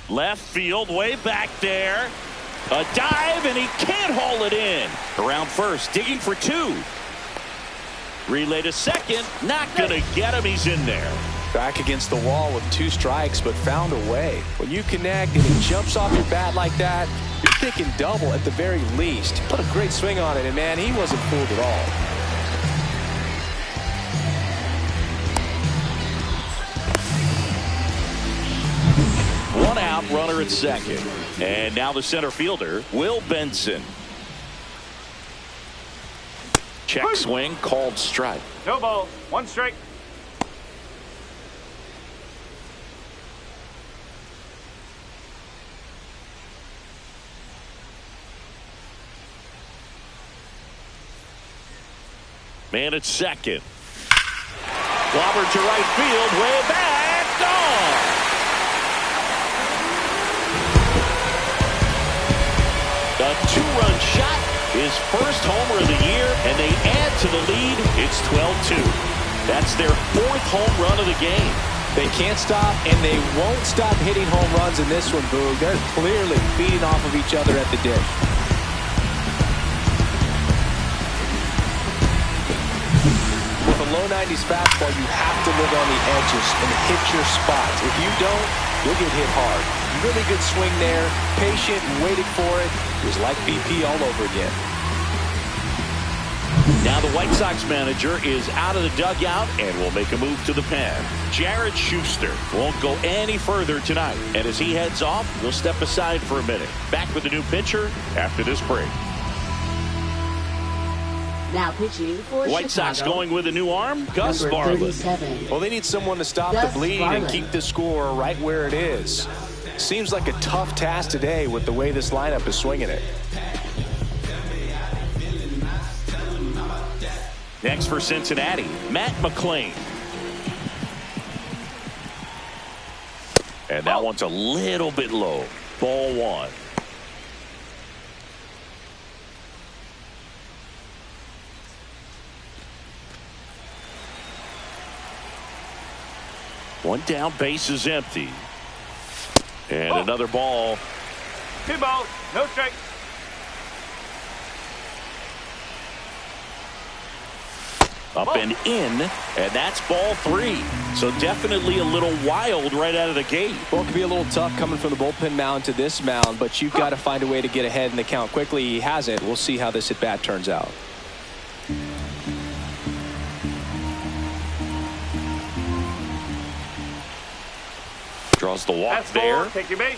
A: Left field, way back there. A dive, and he can't haul it in. Around first, digging for 2. Relay to second, not going to get him. He's in there.
B: Back against the wall with 2 strikes, but found a way. When you connect and it jumps off your bat like that, you're thinking double at the very least. Put a great swing on it, and man, he wasn't fooled at all.
A: One out, runner at second. And now the center fielder, Will Benson. Check swing, called strike.
D: No ball. 1 strike.
A: Man at second. Clobbered to right field, way back, gone. A 2-run shot, his first homer of the year, and they add to the lead. It's 12-2. That's their 4th home run of the game.
B: They can't stop, and they won't stop hitting home runs in this one, Boog. They're clearly feeding off of each other at the dish. With a low 90s fastball, you have to live on the edges and hit your spots. If you don't, you'll get hit hard. Really good swing there, patient, waited for it. It was like BP all over again.
A: Now the White Sox manager is out of the dugout and will make a move to the pen. Jared Schuster won't go any further tonight. And as he heads off, he'll step aside for a minute. Back with the new pitcher after this break.
C: Now pitching for
A: White
C: Chicago,
A: Sox going with a new arm, Gus Varley.
C: 37.
B: Well, they need someone to stop the bleed and keep the score right where it is. Seems like a tough task today with the way this lineup is swinging it.
A: Next for Cincinnati, Matt McClain. And that one's a little bit low. Ball 1. One down, base is empty. And another ball.
D: 2 balls. No strike.
A: Up and in, and that's ball 3. So definitely a little wild right out of the gate.
B: Well, it could be a little tough coming from the bullpen mound to this mound, but you've got to find a way to get ahead in the count quickly. He hasn't. We'll see how this at-bat turns out.
A: Draws the walk
D: That's
A: there.
D: 4. Take your base.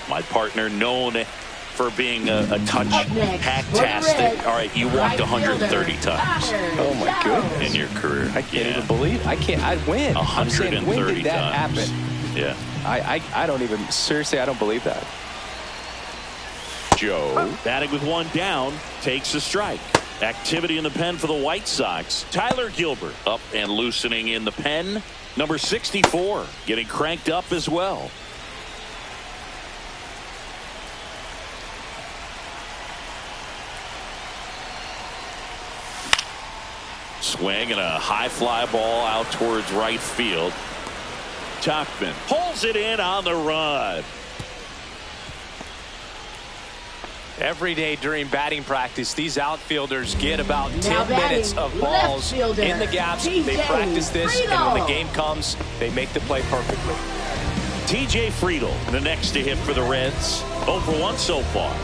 A: My partner known for being a touch
C: Up next,
A: hacktastic. All right, you walked
C: right
A: 130
C: fielder,
A: times
B: Oh, my goodness.
A: in your career.
B: I can't even believe. I can't. I'd win. I'm saying, when
A: 130
B: did that
A: times.
B: happen?
A: Yeah.
B: I don't even. Seriously, I don't believe that.
A: Joe, batting with 1 down, takes a strike. Activity in the pen for the White Sox. Tyler Gilbert up and loosening in the pen. Number 64 getting cranked up as well. Swing and a high fly ball out towards right field. Tuckman pulls it in on the run.
B: Every day during batting practice, these outfielders get about 10
C: batting,
B: minutes of
C: left
B: balls
C: fielder,
B: in the gaps.
C: TJ
B: They practice this, and when the
C: Friedel.
B: game comes, they make the play perfectly.
A: TJ Friedel, the next to hit for the Reds. 0 for 1 so far.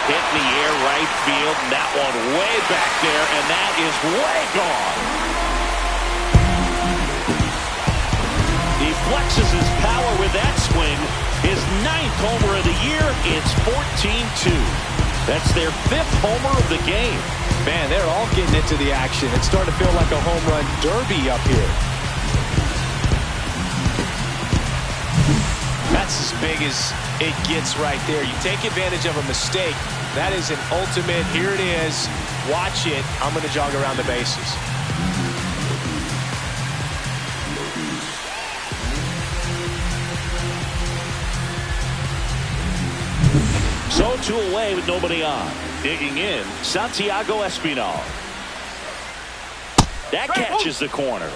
A: Hit in the air, right field, and that one way back there, and that is way gone. He flexes his power with that swing. His 9th homer of the year. It's 14-2. That's their 5th homer of the game.
B: Man, they're all getting into the action. It's starting to feel like a home run derby up here. That's as big as it gets right there. You take advantage of a mistake. That is an ultimate, here it is, watch it, I'm going to jog around the bases.
A: So 2 away with nobody on. Digging in, Santiago Espinal. That catches the corner.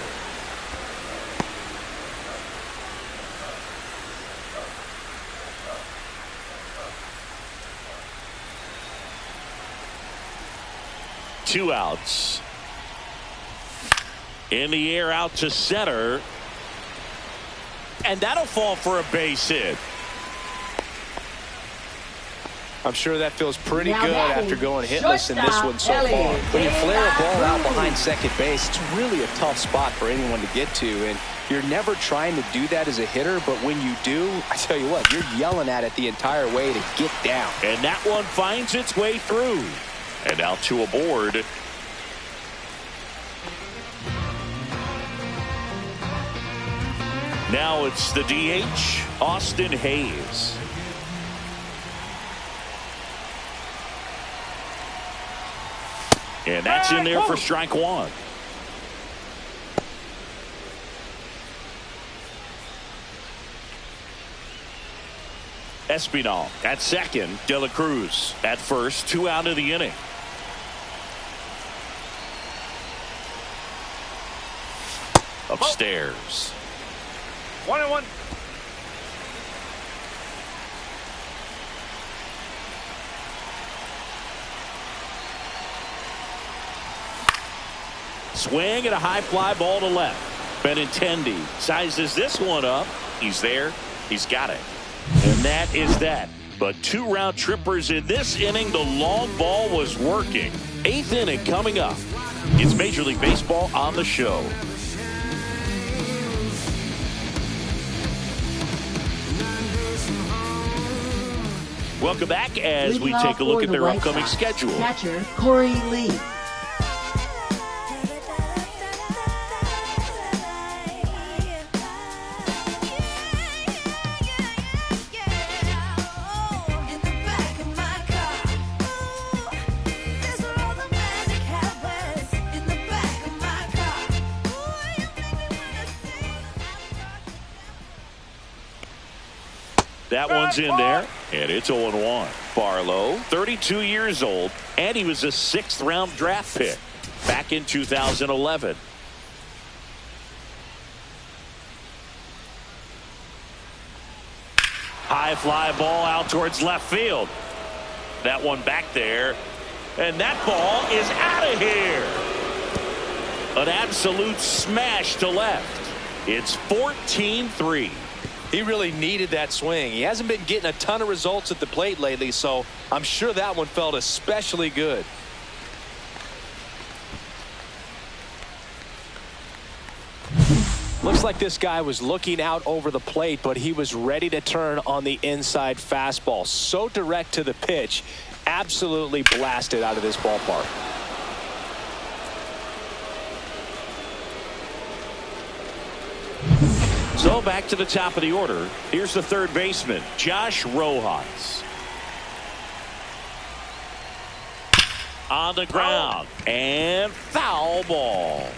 A: 2 outs. In the air out to center. And that'll fall for a base hit.
B: I'm sure that feels pretty good after going hitless in this one so far. When you flare a ball out behind second base, it's really a tough spot for anyone to get to. And you're never trying to do that as a hitter, but when you do, I tell you what, you're yelling at it the entire way to get down.
A: And that one finds its way through. And out to a board. Now it's the DH, Austin Hayes. And that's in there for strike one. Espinal at second. De La Cruz at first. 2 out of the inning. Upstairs.
D: 1-1.
A: Swing and a high fly ball to left. Benintendi sizes this one up. He's there. He's got it. And that is that. But 2 round trippers in this inning. The long ball was working. 8th inning coming up. It's Major League Baseball on the show. Welcome back as we take a look at their upcoming schedule.
C: Catcher Corey Lee.
A: That one's in there, and it's 0-1. Barlow, 32 years old, and he was a 6th round draft pick back in 2011. High fly ball out towards left field. That one back there, and that ball is out of here. An absolute smash to left. It's 14-3.
B: He really needed that swing. He hasn't been getting a ton of results at the plate lately, so I'm sure that one felt especially good. Looks like this guy was looking out over the plate, but he was ready to turn on the inside fastball. So direct to the pitch, absolutely blasted out of this ballpark.
A: So back to the top of the order. Here's the third baseman, Josh Rojas. On the ground. And foul ball.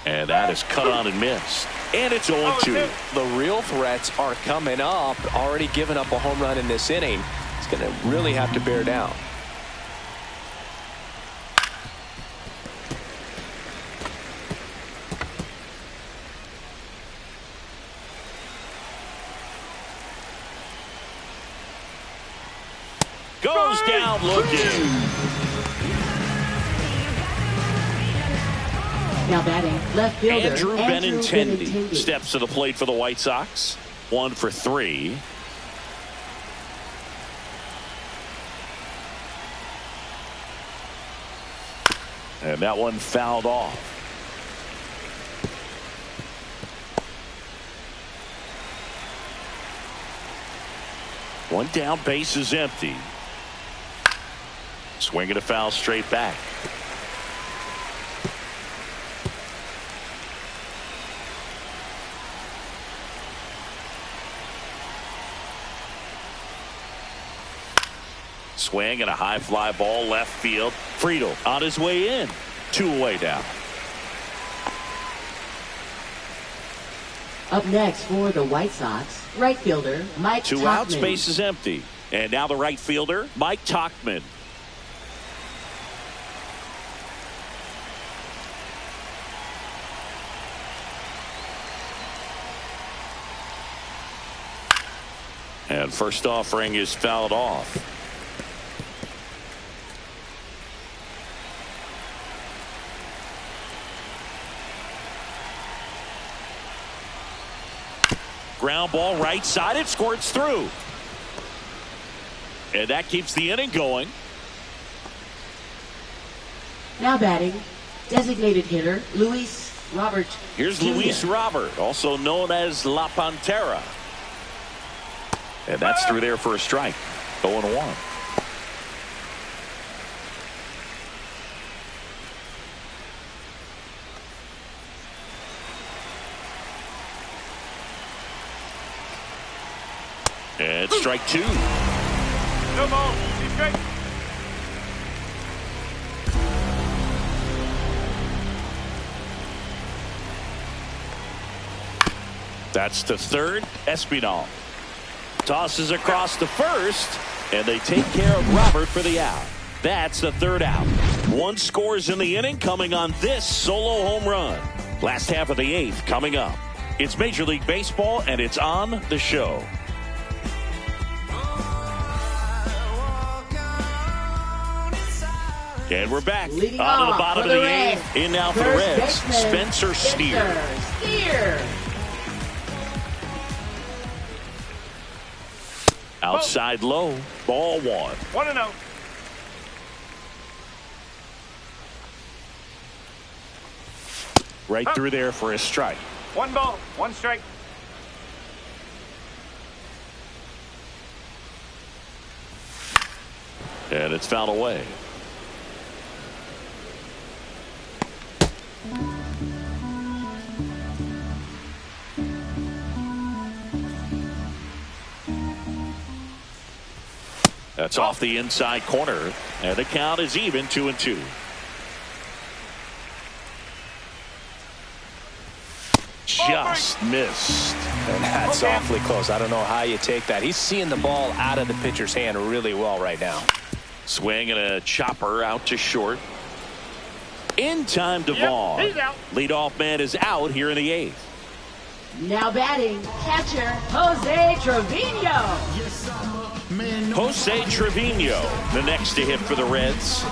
A: And that is cut on and missed. And it's 0-2.
B: The real threats are coming up. Already given up a home run in this inning. He's going to really have to bear down.
A: Goes down looking.
C: Now batting, left fielder
A: Andrew Benintendi steps to the plate for the White Sox. 1 for 3. And that one fouled off. One down, base is empty. Swing and a foul straight back. Swing and a high fly ball left field. Friedel on his way in. 2 away down.
C: Up next for the White Sox, right fielder Mike
A: 2
C: Tauchman.
A: outs, base is empty. And now the right fielder, Mike Tauchman. And first offering is fouled off. Ground ball right side. It squirts through. And that keeps the inning going.
C: Now batting, designated hitter, Luis Robert.
A: Here's
C: Jr.
A: Luis Robert, also known as La Pantera. And that's through there for a strike. 0-1. And strike 2.
D: No ball. He's straight.
A: That's to third. Espinal tosses across to first, and they take care of Robert for the out. That's the third out. 1 scores in the inning coming on this solo home run. Last half of the 8th coming up. It's Major League Baseball, and it's on the show. And we're back.
C: Leading
A: on to the
C: off
A: bottom of
C: for
A: the
C: the
A: 8th.
C: Reds.
A: In now for the
C: First
A: Reds,
C: baseman,
A: Spencer Steer.
C: Steer.
A: Outside low, ball 1.
D: 1-0.
A: Right through there for a strike.
D: 1 ball, 1 strike.
A: And it's fouled away. That's off the inside corner, and the count is even 2-2. Just missed.
B: And that's awfully close. I don't know how you take that. He's seeing the ball out of the pitcher's hand really well right now.
A: Swing and a chopper out to short. In time to
D: Yep,
A: Vaughn.
D: he's out.
A: Leadoff man is out here in the 8th.
C: Now batting, catcher, Jose Trevino.
A: Jose Trevino, the next to hit for the Reds.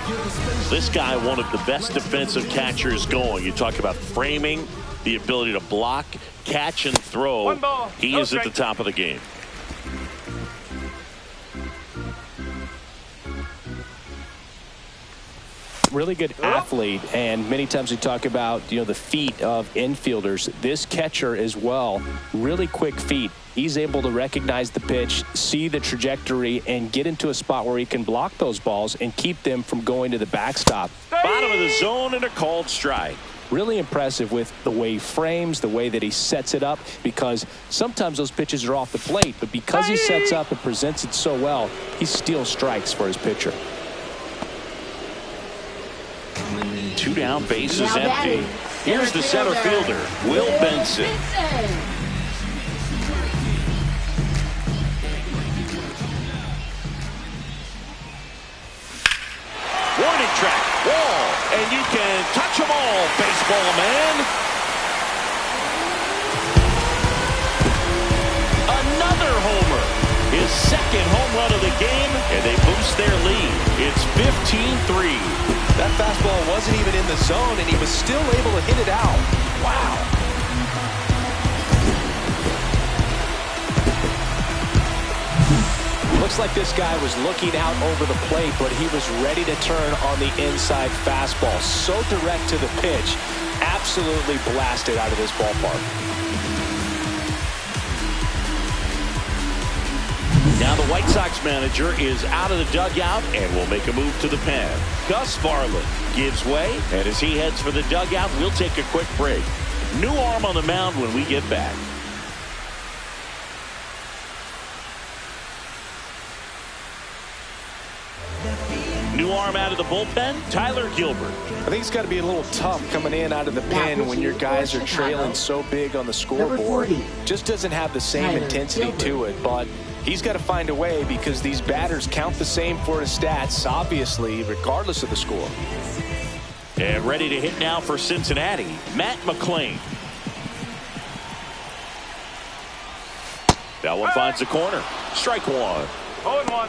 A: This guy, one of the best defensive catchers going. You talk about framing, the ability to block, catch, and throw.
D: 1 ball,
A: He
D: no
A: is at
D: strike.
A: the top of the game.
B: Really good athlete, and many times we talk about, you know, the feet of infielders. This catcher as well, really quick feet. He's able to recognize the pitch, see the trajectory, and get into a spot where he can block those balls and keep them from going to the backstop.
A: Bottom of the zone and a called strike.
B: Really impressive with the way he frames, the way that he sets it up, because sometimes those pitches are off the plate, but because he sets up and presents it so well, he steals strikes for his pitcher.
A: 2 down, bases
C: Now
A: empty.
C: batting,
A: Here's the center fielder, Will Benson. Warning track, wall, and you can touch them all, baseball man. Another homer. His second home run of the game, and they boost their lead. It's 15-3.
B: That fastball wasn't even in the zone, and he was still able to hit it out. Wow. Looks like this guy was looking out over the plate, but he was ready to turn on the inside fastball. So direct to the pitch. Absolutely blasted out of this ballpark.
A: Now the White Sox manager is out of the dugout and will make a move to the pen. Gus Varland gives way, and as he heads for the dugout, we'll take a quick break. New arm on the mound when we get back. New arm out of the bullpen, Tyler Gilbert.
B: I think it's got to be a little tough coming in out of the pen when your guys are trailing so big on the scoreboard. Just doesn't have the same intensity to it, but he's got to find a way because these batters count the same for his stats, obviously, regardless of the score.
A: And ready to hit now for Cincinnati, Matt McClain. That one finds the corner. Strike one.
D: 0-1.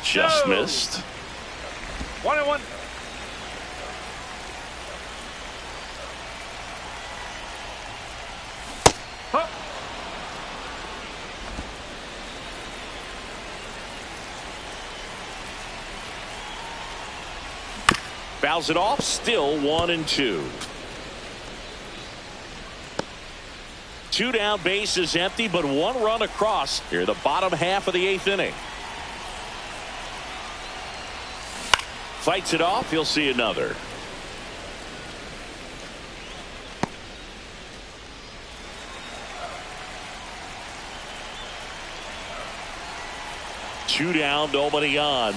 A: Just missed.
D: 1-1. Huh.
A: Fouls it off. Still 1-2. Two down, base is empty, but one run across here, the bottom half of the 8th inning. Fights it off. He'll see another. Two down, nobody on.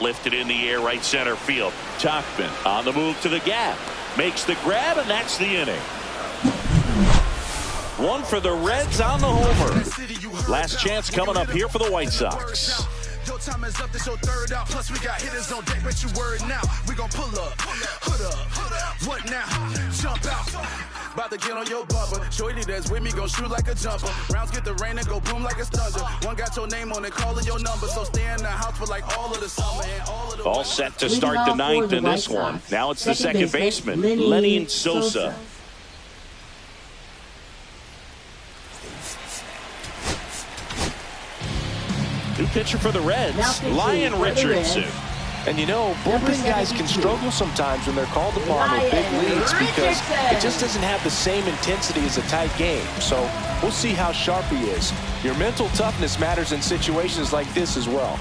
A: Lifted in the air, right center field. Tachman on the move to the gap. Makes the grab, and that's the inning. One for the Reds on the homer. Last chance coming up here for the White Sox.
F: Your time is up, this your third out. Plus we got hitters on deck, bet you word now. We gon' pull up, hood up, what now? Jump out, about to get on your bumper. Shorty that's with me gon' shoot like a jumper. Rounds get the rain and go boom like a thunder. One got your name on it, calling your number. So stay in the house for like all of the summer and all of the
A: all set to start the 9th in this one. Now it's the second baseman, Lenny Sosa. New pitcher for the Reds, Lyon Richardson.
B: And you know, bullpen guys can struggle sometimes when they're called upon with big leads because it just doesn't have the same intensity as a tight game. So we'll see how sharp he is. Your mental toughness matters in situations like this as well.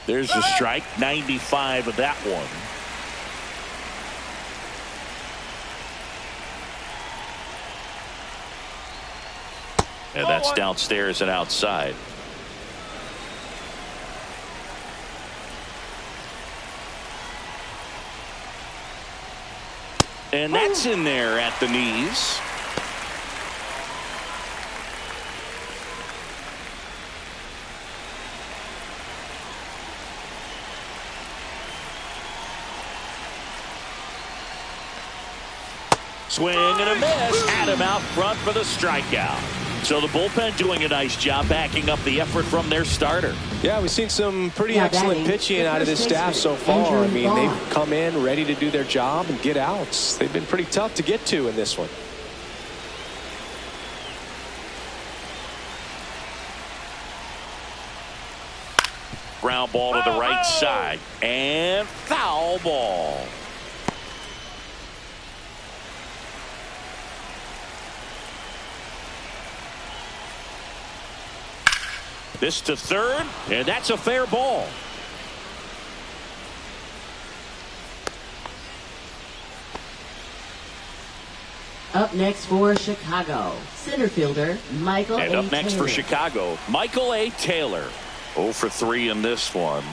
A: There's a strike, 95 of that one. And that's downstairs and outside. And that's in there at the knees. Swing and a miss. Had him out front for the strikeout. So the bullpen doing a nice job backing up the effort from their starter.
B: Yeah, we've seen some pretty excellent pitching out of this staff so far. I mean, they've come in ready to do their job and get outs. They've been pretty tough to get to in this one.
A: Ground ball to the right side. And foul ball. This to third, and that's a fair ball.
C: Up next for Chicago, center fielder Michael A.
A: And up next
C: Taylor.
A: for Chicago, Michael A. Taylor. 0 for 3 in this one.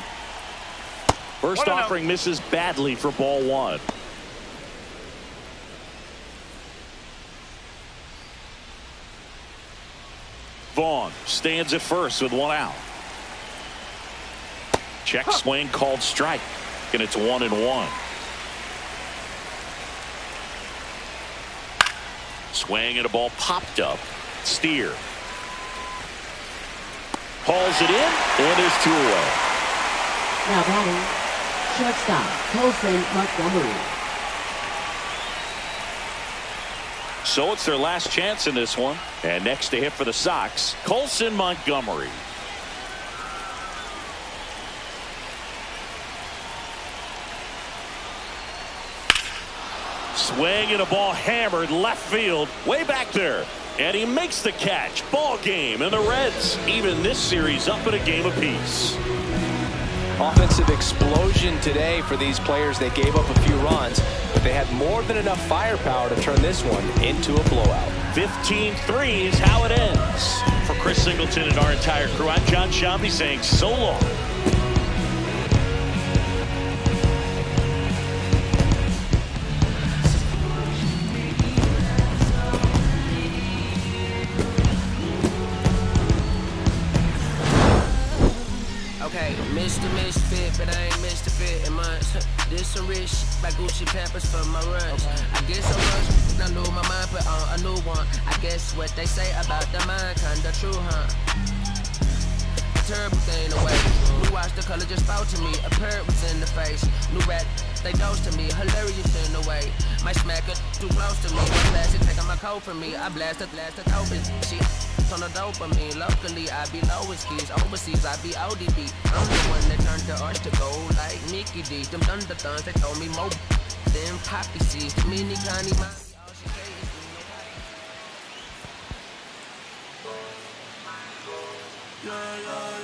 A: First offering misses badly for ball one. Vaughn stands at first with one out. Check swing called strike, and it's 1-1. Swing and a ball popped up. Steer hauls it in, and there's 2 away.
C: Now batting, shortstop Colson Montgomery.
A: So it's their last chance in this one. And next to hit for the Sox, Colson Montgomery. Swing and a ball hammered left field, way back there. And he makes the catch. Ball game, and the Reds even this series up at a game apiece.
B: Offensive explosion today for these players. They gave up a few runs, but they had more than enough firepower to turn this one into a blowout.
A: 15-3 is how it ends. For Chris Singleton and our entire crew, I'm John Shambi saying so long.
G: Mr. Misfit, but I ain't Mr. Fit in months. This some rich shit by Gucci Pampers for my runs. I guess I was, I knew my mind put on a new one. I guess what they say about the mind kinda true, huh? A terrible thing away. We watched the color just fall to me. A bird was in the face. New rat, they dose to me. Hilarious in the way. My smack it too close to me. One blast it, taking my coat from me. I blasted open. She on the dopamine. Locally, I be lowest keys. Overseas, I be ODB. I'm the one that turned the arch to gold like Mickey D. Them thunder thuns, they told me more than poppy seeds. Mini Connie, mommy, all she cares is
F: yeah, yeah.